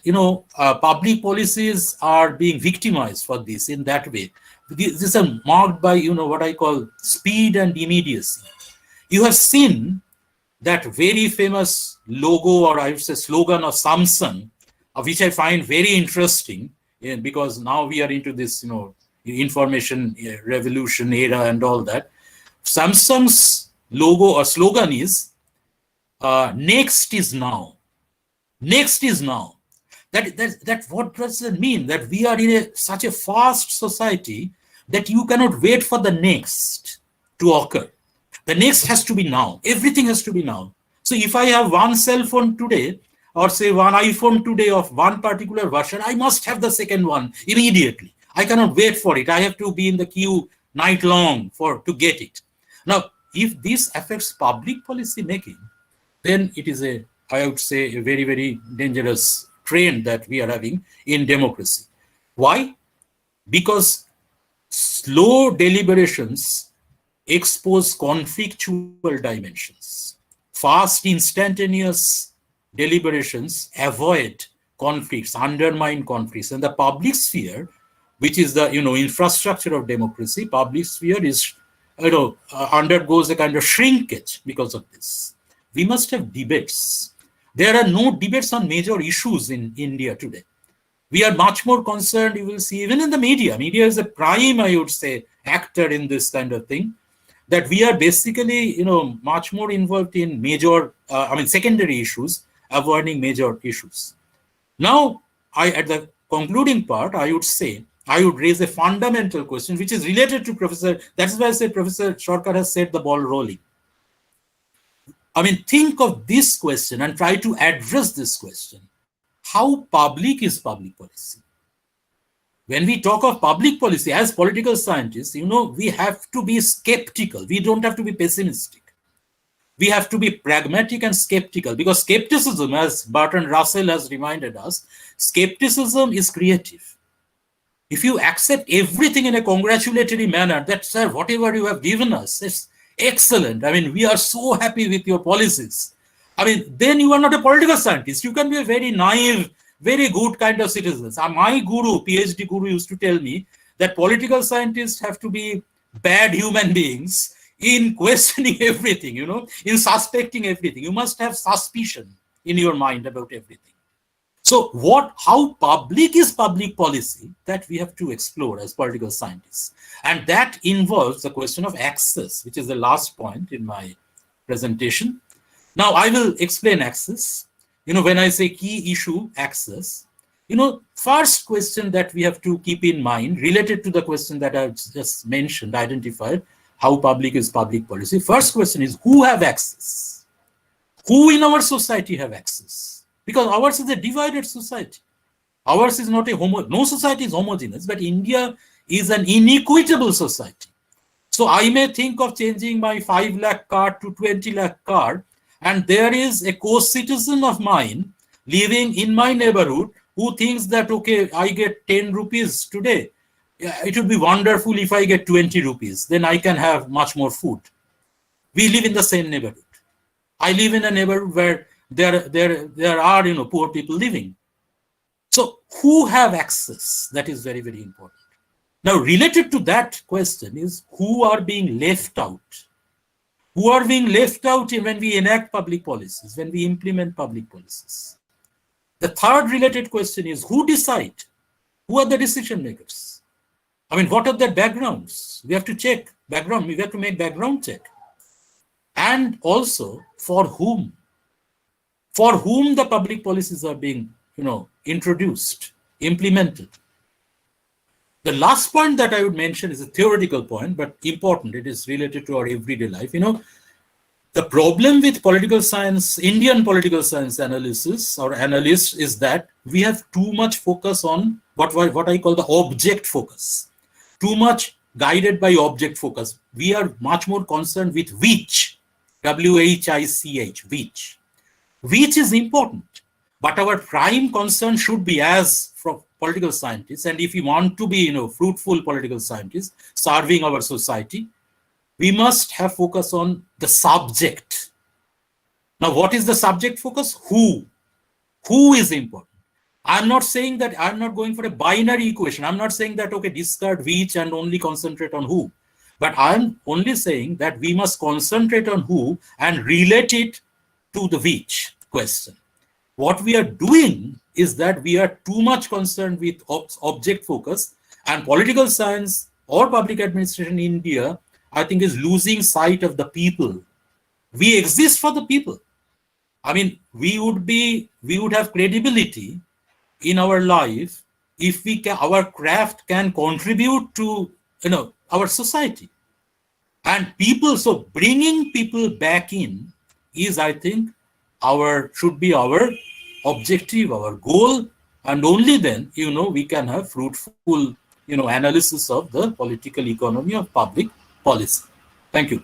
public policies are being victimized for this in that way. This is marked by, what I call speed and immediacy. You have seen that very famous logo, or I would say slogan of Samsung, which I find very interesting, because now we are into this, information revolution era and all that. Samsung's logo or slogan is, next is now. Next is now. That what does it mean? That we are in such a fast society that you cannot wait for the next to occur. The next has to be now. Everything has to be now. So if I have one cell phone today, or say one iPhone today of one particular version, I must have the second one immediately. I cannot wait for it. I have to be in the queue night long to get it. Now, if this affects public policy making, then it is I would say, a very, very dangerous trend that we are having in democracy. Why? Because slow deliberations expose conflictual dimensions. Fast, instantaneous deliberations avoid conflicts, undermine conflicts. And the public sphere, which is the infrastructure of democracy, public sphere is undergoes a kind of shrinkage because of this. We must have debates. There are no debates on major issues in India today. We are much more concerned, you will see, even in the media. Media is a prime, I would say, actor in this kind of thing, that we are basically, much more involved in secondary issues, avoiding major issues. Now, at the concluding part, I would raise a fundamental question, which is related to Professor, that's why I said Professor Sarkar has set the ball rolling. Think of this question and try to address this question. How public is public policy? When we talk of public policy as political scientists, we have to be skeptical. We don't have to be pessimistic. We have to be pragmatic and skeptical, because skepticism, as Bertrand Russell has reminded us, skepticism is creative. If you accept everything in a congratulatory manner, that, sir, whatever you have given us, it's excellent. We are so happy with your policies. Then you are not a political scientist. You can be a very naive, very good kind of citizen. My guru, PhD guru, used to tell me that political scientists have to be bad human beings in questioning everything, in suspecting everything. You must have suspicion in your mind about everything. So how public is public policy, that we have to explore as political scientists. And that involves the question of access, which is the last point in my presentation. Now, I will explain access. When I say key issue, access, first question that we have to keep in mind, related to the question that I've just mentioned, identified, how public is public policy. First question is, who have access? Who in our society have access? Because ours is a divided society. Ours is not no society is homogeneous, but India is an inequitable society. So I may think of changing my 5 lakh card to 20 lakh card, and there is a co-citizen of mine living in my neighborhood who thinks that, okay, I get 10 rupees today. Yeah, it would be wonderful if I get 20 rupees. Then I can have much more food. We live in the same neighborhood. I live in a neighborhood where there are poor people living. So who have access? That is very, very important. Now, related to that question is who are being left out? Who are being left out when we enact public policies, when we implement public policies? The third related question is who decide? Who are the decision makers? I mean, what are their backgrounds? We have to check background. We have to make background check. And also for whom? For whom the public policies are being, introduced, implemented. The last point that I would mention is a theoretical point, but important. It is related to our everyday life. The problem with political science, Indian political science analysis or analysts, is that we have too much focus on what I call the object focus. Too much guided by object focus. We are much more concerned with which, W-H-I-C-H, which. Which is important. But our prime concern should be, as from political scientists, and if we want to be, fruitful political scientists serving our society, we must have focus on the subject. Now, what is the subject focus? Who? Who is important? I'm not saying that I'm not going for a binary equation. I'm not saying that, okay, discard which and only concentrate on who. But I'm only saying that we must concentrate on who and relate it to the which question. What we are doing is that we are too much concerned with object focus, and political science or public administration in India, I think, is losing sight of the people. We exist for the people. I mean, we would have credibility in our life if our craft can contribute to, our society. And people, so bringing people back in is, I think, should be our objective, our goal, and only then, we can have fruitful, analysis of the political economy of public policy. Thank you.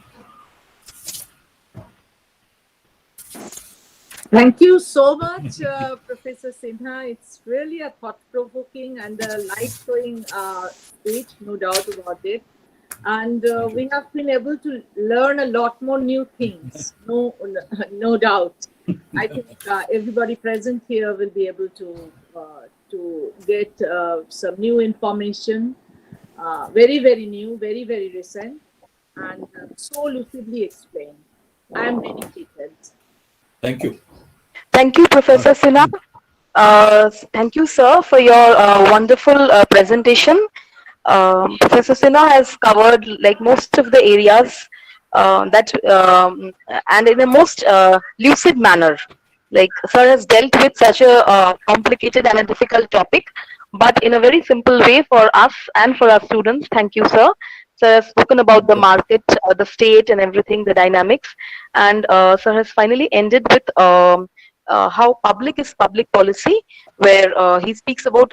Thank you so much, Professor Sinha. It's really a thought-provoking and a light-showing speech, no doubt about it. And we have been able to learn a lot more new things, no doubt. I think everybody present here will be able to get some new information, very, very new, very, very recent, and so lucidly explained. I am dedicated. Thank you. Thank you, Professor Sinha. Thank you, sir, for your wonderful presentation. Professor Sinha has covered like most of the areas and in a most lucid manner. Like sir has dealt with such a complicated and a difficult topic, but in a very simple way for us and for our students. Thank you, sir. Sir has spoken about the market, the state, and everything, the dynamics, and sir has finally ended with how public is public policy, where he speaks about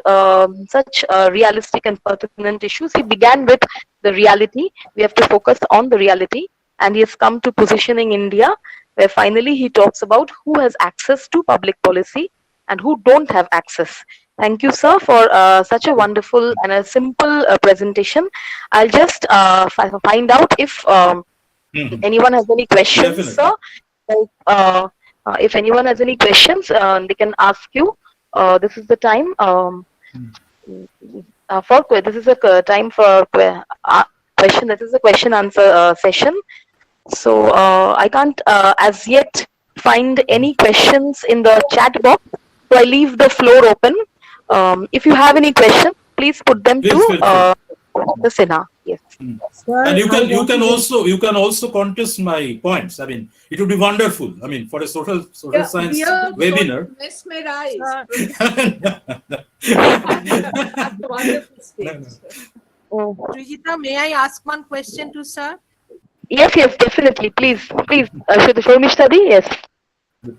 such realistic and pertinent issues. He began with the reality. We have to focus on the reality, and he has come to positioning India, where finally he talks about who has access to public policy and who don't have access. Thank you, sir, for such a wonderful and a simple presentation. I'll just find out if anyone has any questions, sir. If anyone has any questions, they can ask you. This is the time this is a time for question. This is a question answer session. So I can't as yet find any questions in the chat box. So I leave the floor open. If you have any questions, please put them to the Sinha. Yes. And you can also contest my points. I mean, it would be wonderful. I mean, for a social science webinar. Srijita, may I ask one question to sir? Yes, definitely. Please. Yes.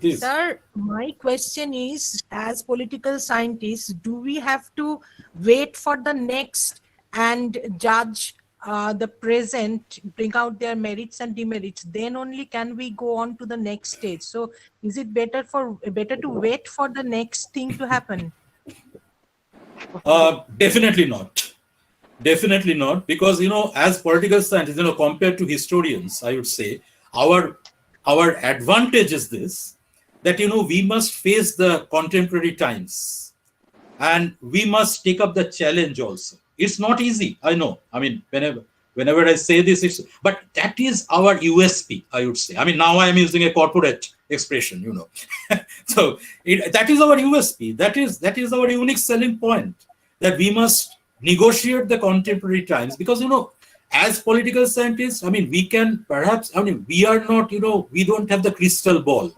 Please. Sir, my question is, as political scientists, do we have to wait for the next and judge the present bring out their merits and demerits, then only can we go on to the next stage. So is it better to wait for the next thing to happen? Definitely not. Definitely not, because as political scientists, compared to historians, I would say our advantage is this, that we must face the contemporary times, and we must take up the challenge also. It's not easy, I know. I mean, whenever I say this, but that is our USP, I would say. I mean, now I am using a corporate expression, so that is our USP. That is our unique selling point, that we must negotiate the contemporary times, because as political scientists, I mean, we can perhaps, I mean, we are not, we don't have the crystal ball.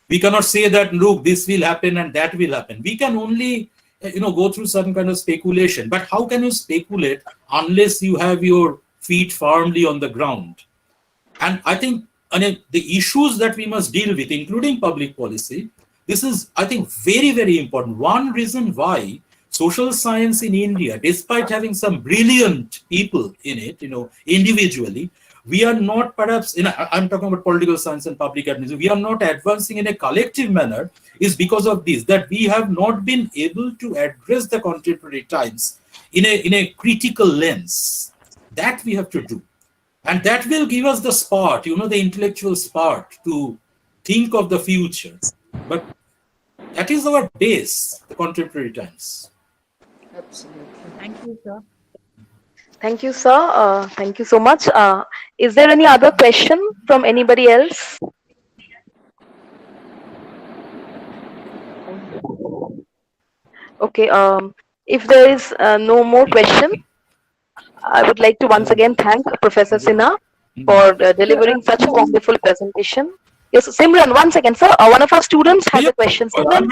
We cannot say that, look, this will happen and that will happen. We can only go through some kind of speculation. But how can you speculate unless you have your feet firmly on the ground? And I think the issues that we must deal with, including public policy, this is, I think, very, very important. One reason why social science in India, despite having some brilliant people in it, individually, we are not perhaps, I'm talking about political science and public administration, we are not advancing in a collective manner, is because of this, that we have not been able to address the contemporary times in a critical lens. That we have to do. And that will give us the spark, the intellectual spark to think of the future. But that is our base, the contemporary times. Absolutely. Thank you, sir. Thank you, sir. Thank you so much. Is there any other question from anybody else? Okay. If there is no more question, I would like to once again thank Professor Sinha for delivering such a wonderful presentation. Yes, Simran, one second, sir. One of our students has a question. Simran?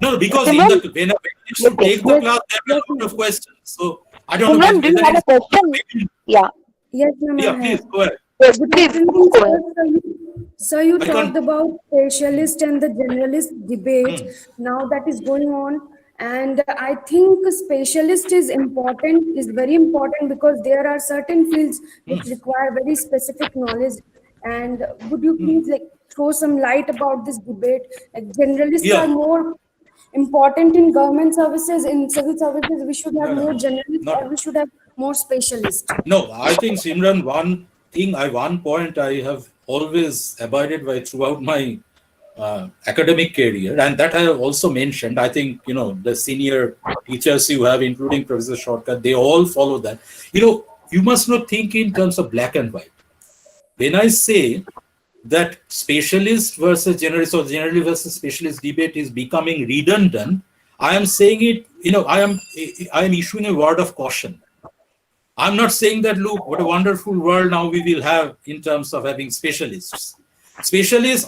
No, because Simran? when I used to take the class, there were a lot of questions. So I don't know. Simran, do you have a question? Yeah. Yes, ma'am. Yeah, please go ahead. Yes, please. Go ahead. So you talked about specialist and the generalist debate. Now that is going on, and I think specialist is important, is very important, because there are certain fields which require very specific knowledge. And would you please throw some light about this debate? Like generalists are more important in government services, in civil services. We should have more generalists, or we should have more specialists. No, I think, Simran, one point I have always abided by throughout my academic career, and that I have also mentioned. I think, the senior teachers you have, including Professor Shortcut, they all follow that. You must not think in terms of black and white. When I say that specialist versus generalist, or generalist versus specialist debate is becoming redundant, I am saying it, I am issuing a word of caution. I'm not saying that, look, what a wonderful world now we will have in terms of having specialists.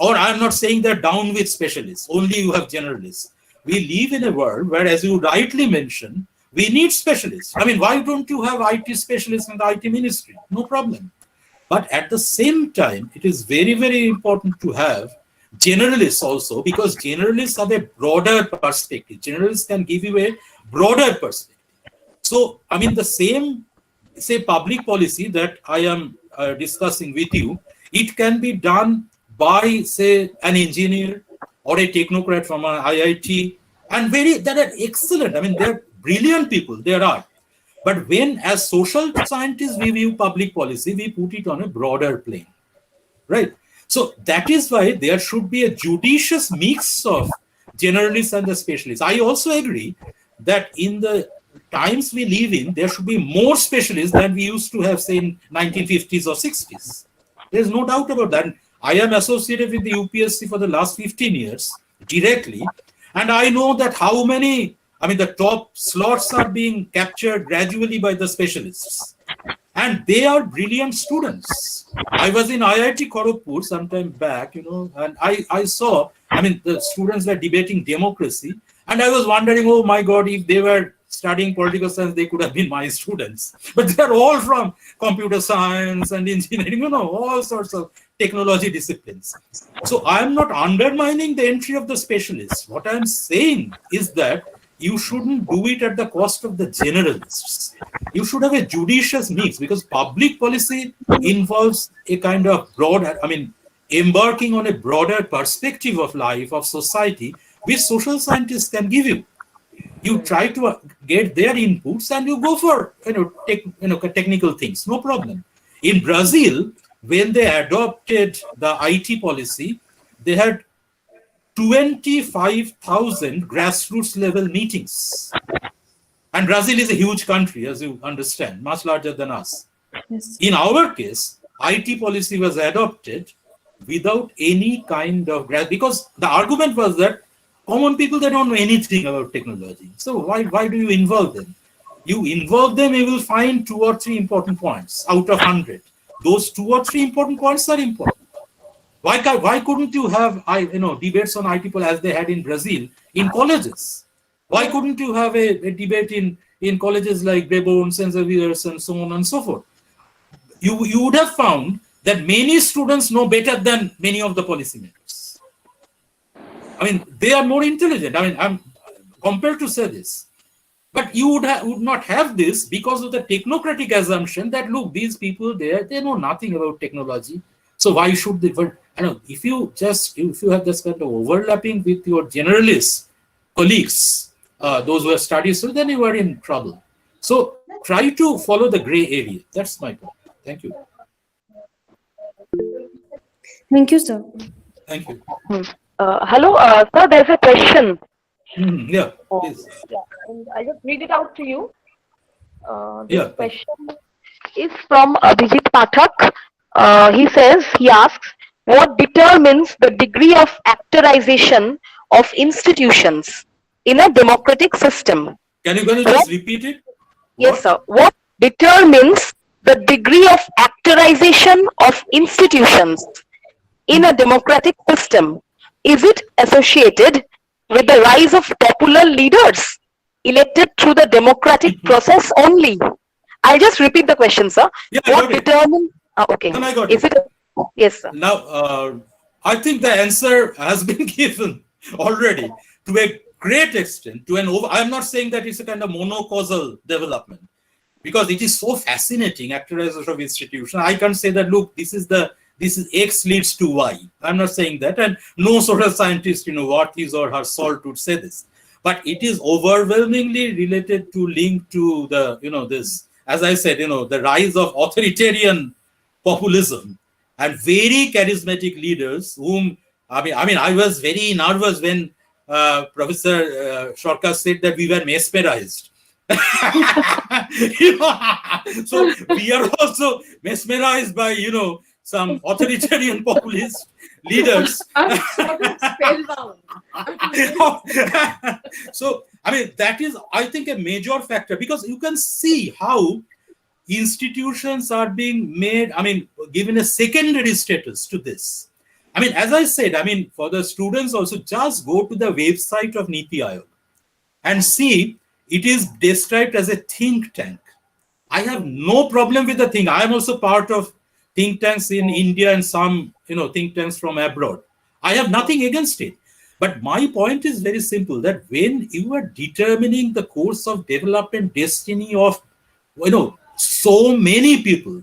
Or I'm not saying that down with specialists, only you have generalists. We live in a world where, as you rightly mentioned, we need specialists. I mean, why don't you have IT specialists in the IT ministry? No problem. But at the same time, it is very, very important to have generalists also, because generalists have a broader perspective. Generalists can give you a broader perspective. So, I mean, the same, say, public policy that I am discussing with you, it can be done by, say, an engineer or a technocrat from an IIT, and that are excellent. I mean, they're brilliant people, there are. But when, as social scientists, we view public policy, we put it on a broader plane, right? So that is why there should be a judicious mix of generalists and the specialists. I also agree that in the times we live in, there should be more specialists than we used to have, say, in 1950s or 60s. There's no doubt about that. I am associated with the UPSC for the last 15 years directly, and I know that the top slots are being captured gradually by the specialists, and they are brilliant students. I was in IIT Kharagpur some time back, and I saw, the students were debating democracy, and I was wondering, oh my God, if they were studying political science, they could have been my students. But they're all from computer science and engineering, all sorts of technology disciplines. So I'm not undermining the entry of the specialists. What I'm saying is that you shouldn't do it at the cost of the generalists. You should have a judicious mix, because public policy involves a kind of broader, embarking on a broader perspective of life, of society, which social scientists can give you. You try to get their inputs and you go for technical things, no problem. In Brazil, when they adopted the IT policy, they had 25,000 grassroots level meetings. And Brazil is a huge country, as you understand, much larger than us. Yes. In our case, IT policy was adopted without any kind of because the argument was that common people, they don't know anything about technology. So why do you involve them? You involve them, you will find 2 or 3 important points out of 100. Those 2 or 3 important points are important. Why couldn't you have debates on IT policy as they had in Brazil in colleges? Why couldn't you have a debate in colleges like Brabourne, St. Xavier's, and so on and so forth? You would have found that many students know better than many of the policymakers. They are more intelligent. I'm compelled to say this. But you would not have this because of the technocratic assumption that, look, these people there, they know nothing about technology. So why should they? If you have this kind of overlapping with your generalist colleagues, those who have studied, so then you are in trouble. So try to follow the gray area. That's my point. Thank you. Thank you, sir. Thank you. Hello, sir, there's a question. Yeah, please. Yeah, and I'll just read it out to you. Yeah. This question is from Abhijit Pathak. He asks, what determines the degree of actorization of institutions in a democratic system? Can you just repeat it? Yes, sir. What determines the degree of actorization of institutions in a democratic system? Is it associated with the rise of popular leaders elected through the democratic process only? I'll just repeat the question, sir. Yeah, What determines? Okay. No, I got Is it? Yes, sir. Now, I think the answer has been given already to a great extent. I'm not saying that it's a kind of monocausal development, because it is so fascinating, actorization of institution. I can't say that, look, this is X leads to Y. I'm not saying that, and no social scientist, what his or her salt would say this. But it is overwhelmingly related to link to the, this, as I said, the rise of authoritarian populism and very charismatic leaders whom, I was very nervous when Professor Shorka said that we were mesmerized. So we are also mesmerized by, some authoritarian populist leaders. Spellbound. So, that is, I think, a major factor, because you can see how institutions are being made, given a secondary status to this. As I said, for the students also, just go to the website of Niti Aayog and see it is described as a think tank. I have no problem with the thing. I am also part of think tanks in India and some, think tanks from abroad. I have nothing against it. But my point is very simple, that when you are determining the course of development destiny of, so many people,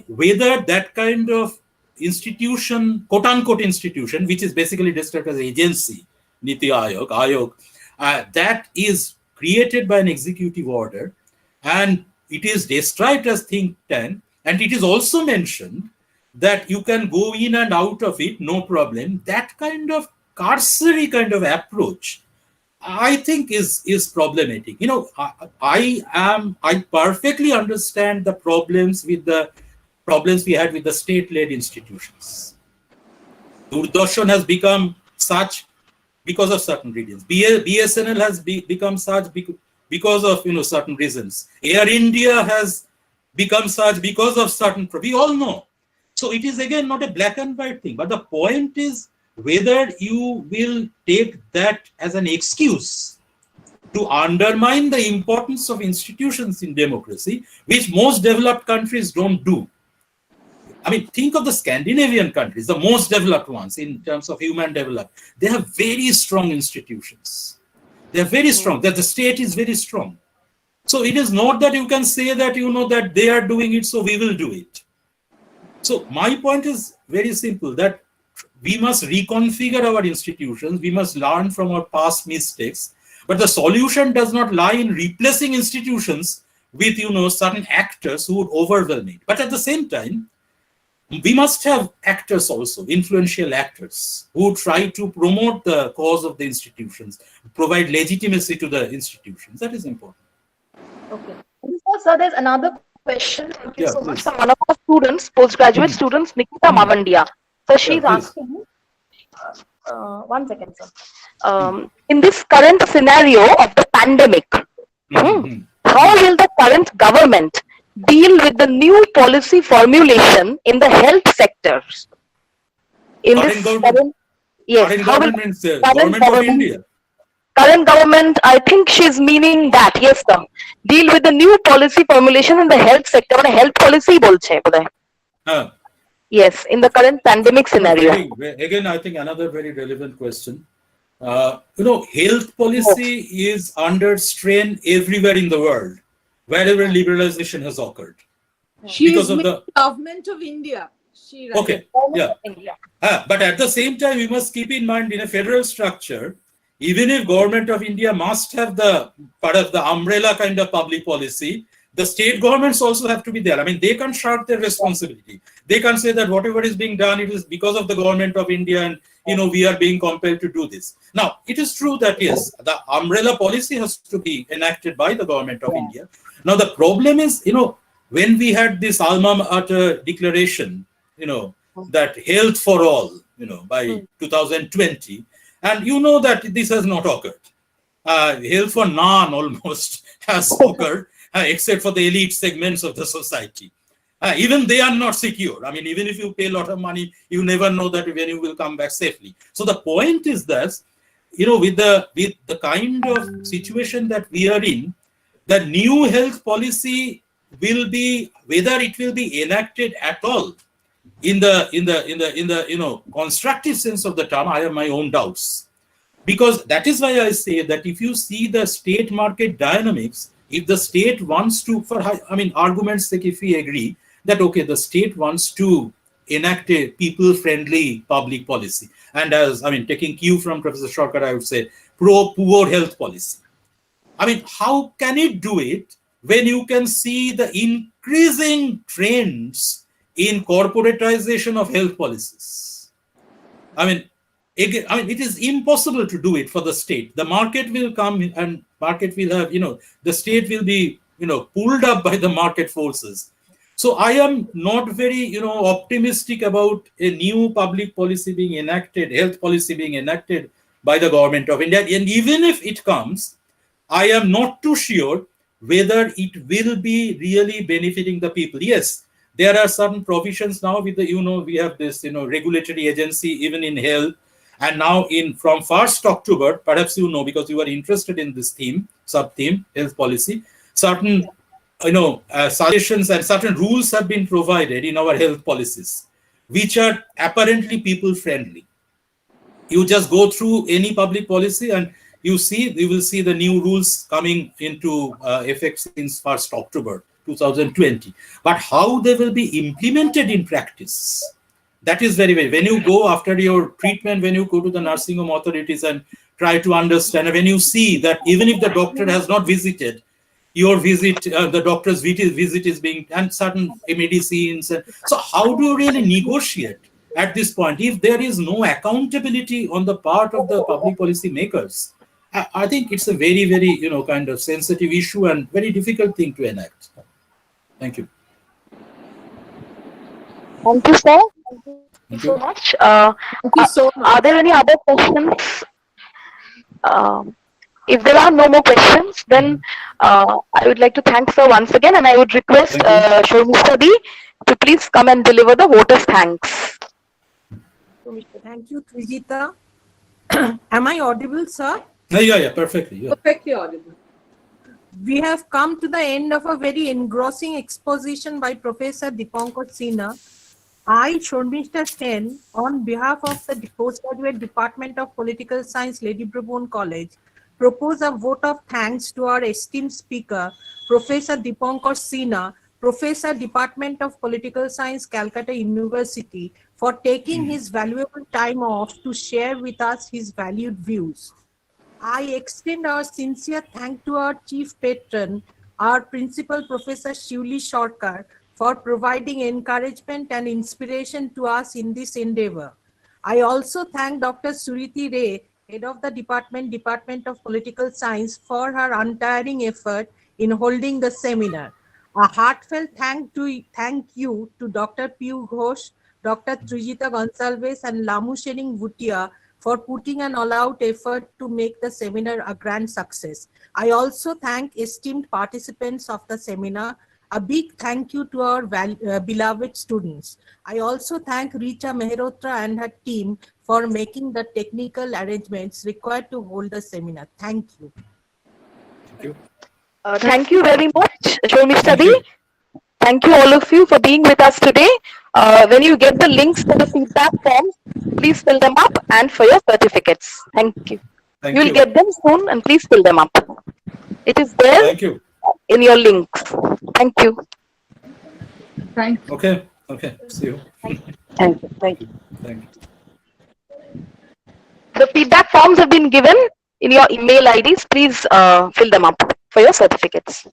whether that kind of institution, quote unquote institution, which is basically described as agency, Niti Aayog, that is created by an executive order, and it is described as think tank, and it is also mentioned that you can go in and out of it, no problem. That kind of cursory kind of approach, I think is problematic. I perfectly understand the problems we had with the state-led institutions. Doordarshan has become such because of certain reasons. BSNL has become such because of certain reasons. Air India has become such because of certain. We all know. So it is again not a black and white thing. But the point is whether you will take that as an excuse to undermine the importance of institutions in democracy, which most developed countries don't do. Think of the Scandinavian countries, the most developed ones in terms of human development. They have very strong institutions. They're very strong, that the state is very strong. So it is not that you can say that, that they are doing it, so we will do it. So my point is very simple, that we must reconfigure our institutions. We must learn from our past mistakes. But the solution does not lie in replacing institutions with, certain actors who would overwhelm it. But at the same time, we must have actors also, influential actors, who try to promote the cause of the institutions, provide legitimacy to the institutions. That is important. Okay. Sir, there's another question. Thank you Yeah, so please. much. From one of our students, postgraduate students, Nikita Mavandia. So she's please. asking, one second, sir. In this current scenario of the pandemic, how will the current government deal with the new policy formulation in the health sectors? In Current this government? current, yes, Current how will government means the current government of India. Current government, I think she's meaning that, yes, sir. Deal with the new policy formulation in the health sector. মানে health policy বলছে বোধহয়. Yes, in the current pandemic scenario. Again, I think another very relevant question. Health policy is under strain everywhere in the world, wherever liberalization has occurred. She because is of the government of India. She okay, yeah. But at the same time, we must keep in mind, in a federal structure, even if government of India must have the part of the umbrella kind of public policy, the state governments also have to be there. I mean, they can't shirk their responsibility. They can't say that whatever is being done, it is because of the government of India, and we are being compelled to do this. Now, it is true that yes, the umbrella policy has to be enacted by the government of India. Now, the problem is, when we had this alma mater declaration, that health for all, by 2020, and that this has not occurred. Health for none almost has occurred, except for the elite segments of the society. Even they are not secure. I mean, even if you pay a lot of money, you never know that when you will come back safely. So the point is that, with the kind of situation that we are in, the new health policy will be, whether it will be enacted at all in the constructive sense of the term, I have my own doubts. Because that is why I say that if you see the state market dynamics, if the state wants to, argument's sake, if we agree that, okay, the state wants to enact a people-friendly public policy, and taking cue from Professor Sarkar, I would say pro-poor health policy. How can it do it when you can see the increasing trends in corporatization of health policies? It is impossible to do it for the state. The market will come and market will have, the state will be, pulled up by the market forces. So I am not very, optimistic about a new public policy being enacted, health policy being enacted by the government of India. And even if it comes, I am not too sure whether it will be really benefiting the people. Yes, there are certain provisions now with the, we have this, regulatory agency, even in health. And now from 1st October, perhaps because you are interested in this theme, sub-theme, health policy, certain, suggestions and certain rules have been provided in our health policies, which are apparently people-friendly. You just go through any public policy and you will see the new rules coming into effect since 1st October 2020. But how they will be implemented in practice, that is very, very, when you go after your treatment, when you go to the nursing home authorities and try to understand, when you see that even if the doctor has not visited, your visit, the doctor's visit is being, and certain medicines. So how do you really negotiate at this point if there is no accountability on the part of the public policy makers? I think it's a very, very, kind of sensitive issue and very difficult thing to enact. Thank you. Thank you, sir. Thank you so much. Are there any other questions? If there are no more questions, then I would like to thank sir once again, and I would request Shormista Di to please come and deliver the voters' thanks. Thank you, Trijita. Am I audible, sir? Yeah, perfectly. Yeah. Perfectly audible. We have come to the end of a very engrossing exposition by Professor Dipankar Sinha. I, Shormista Sen, on behalf of the Postgraduate Department of Political Science, Lady Brabourne College, propose a vote of thanks to our esteemed speaker, Professor Dipankar Sinha, Professor, Department of Political Science, Calcutta University, for taking his valuable time off to share with us his valued views. I extend our sincere thanks to our chief patron, our principal Professor Shivli Sarkar, for providing encouragement and inspiration to us in this endeavor. I also thank Dr. Suriti Ray, Head of the Department of Political Science, for her untiring effort in holding the seminar. A heartfelt thank you to Dr. Piyu Ghosh, Dr. Trijita Gonsalves, and Lamu Shening Bhutia for putting an all-out effort to make the seminar a grand success. I also thank esteemed participants of the seminar. A big thank you to our beloved students. I also thank Richa Mehrotra and her team for making the technical arrangements required to hold the seminar. Thank you. Thank you. Thank you very much, Shomista Thank Di. you. Thank you all of you for being with us today. When you get the links for the feedback forms, please fill them up and for your certificates. Thank you. Thank You will you. get them soon and please fill them up. It is there Thank you. in your links. Thank you. Thank you. Okay. Okay. See you. Thank you. Thank you. Thank you. The feedback forms have been given in your email IDs. Please fill them up for your certificates.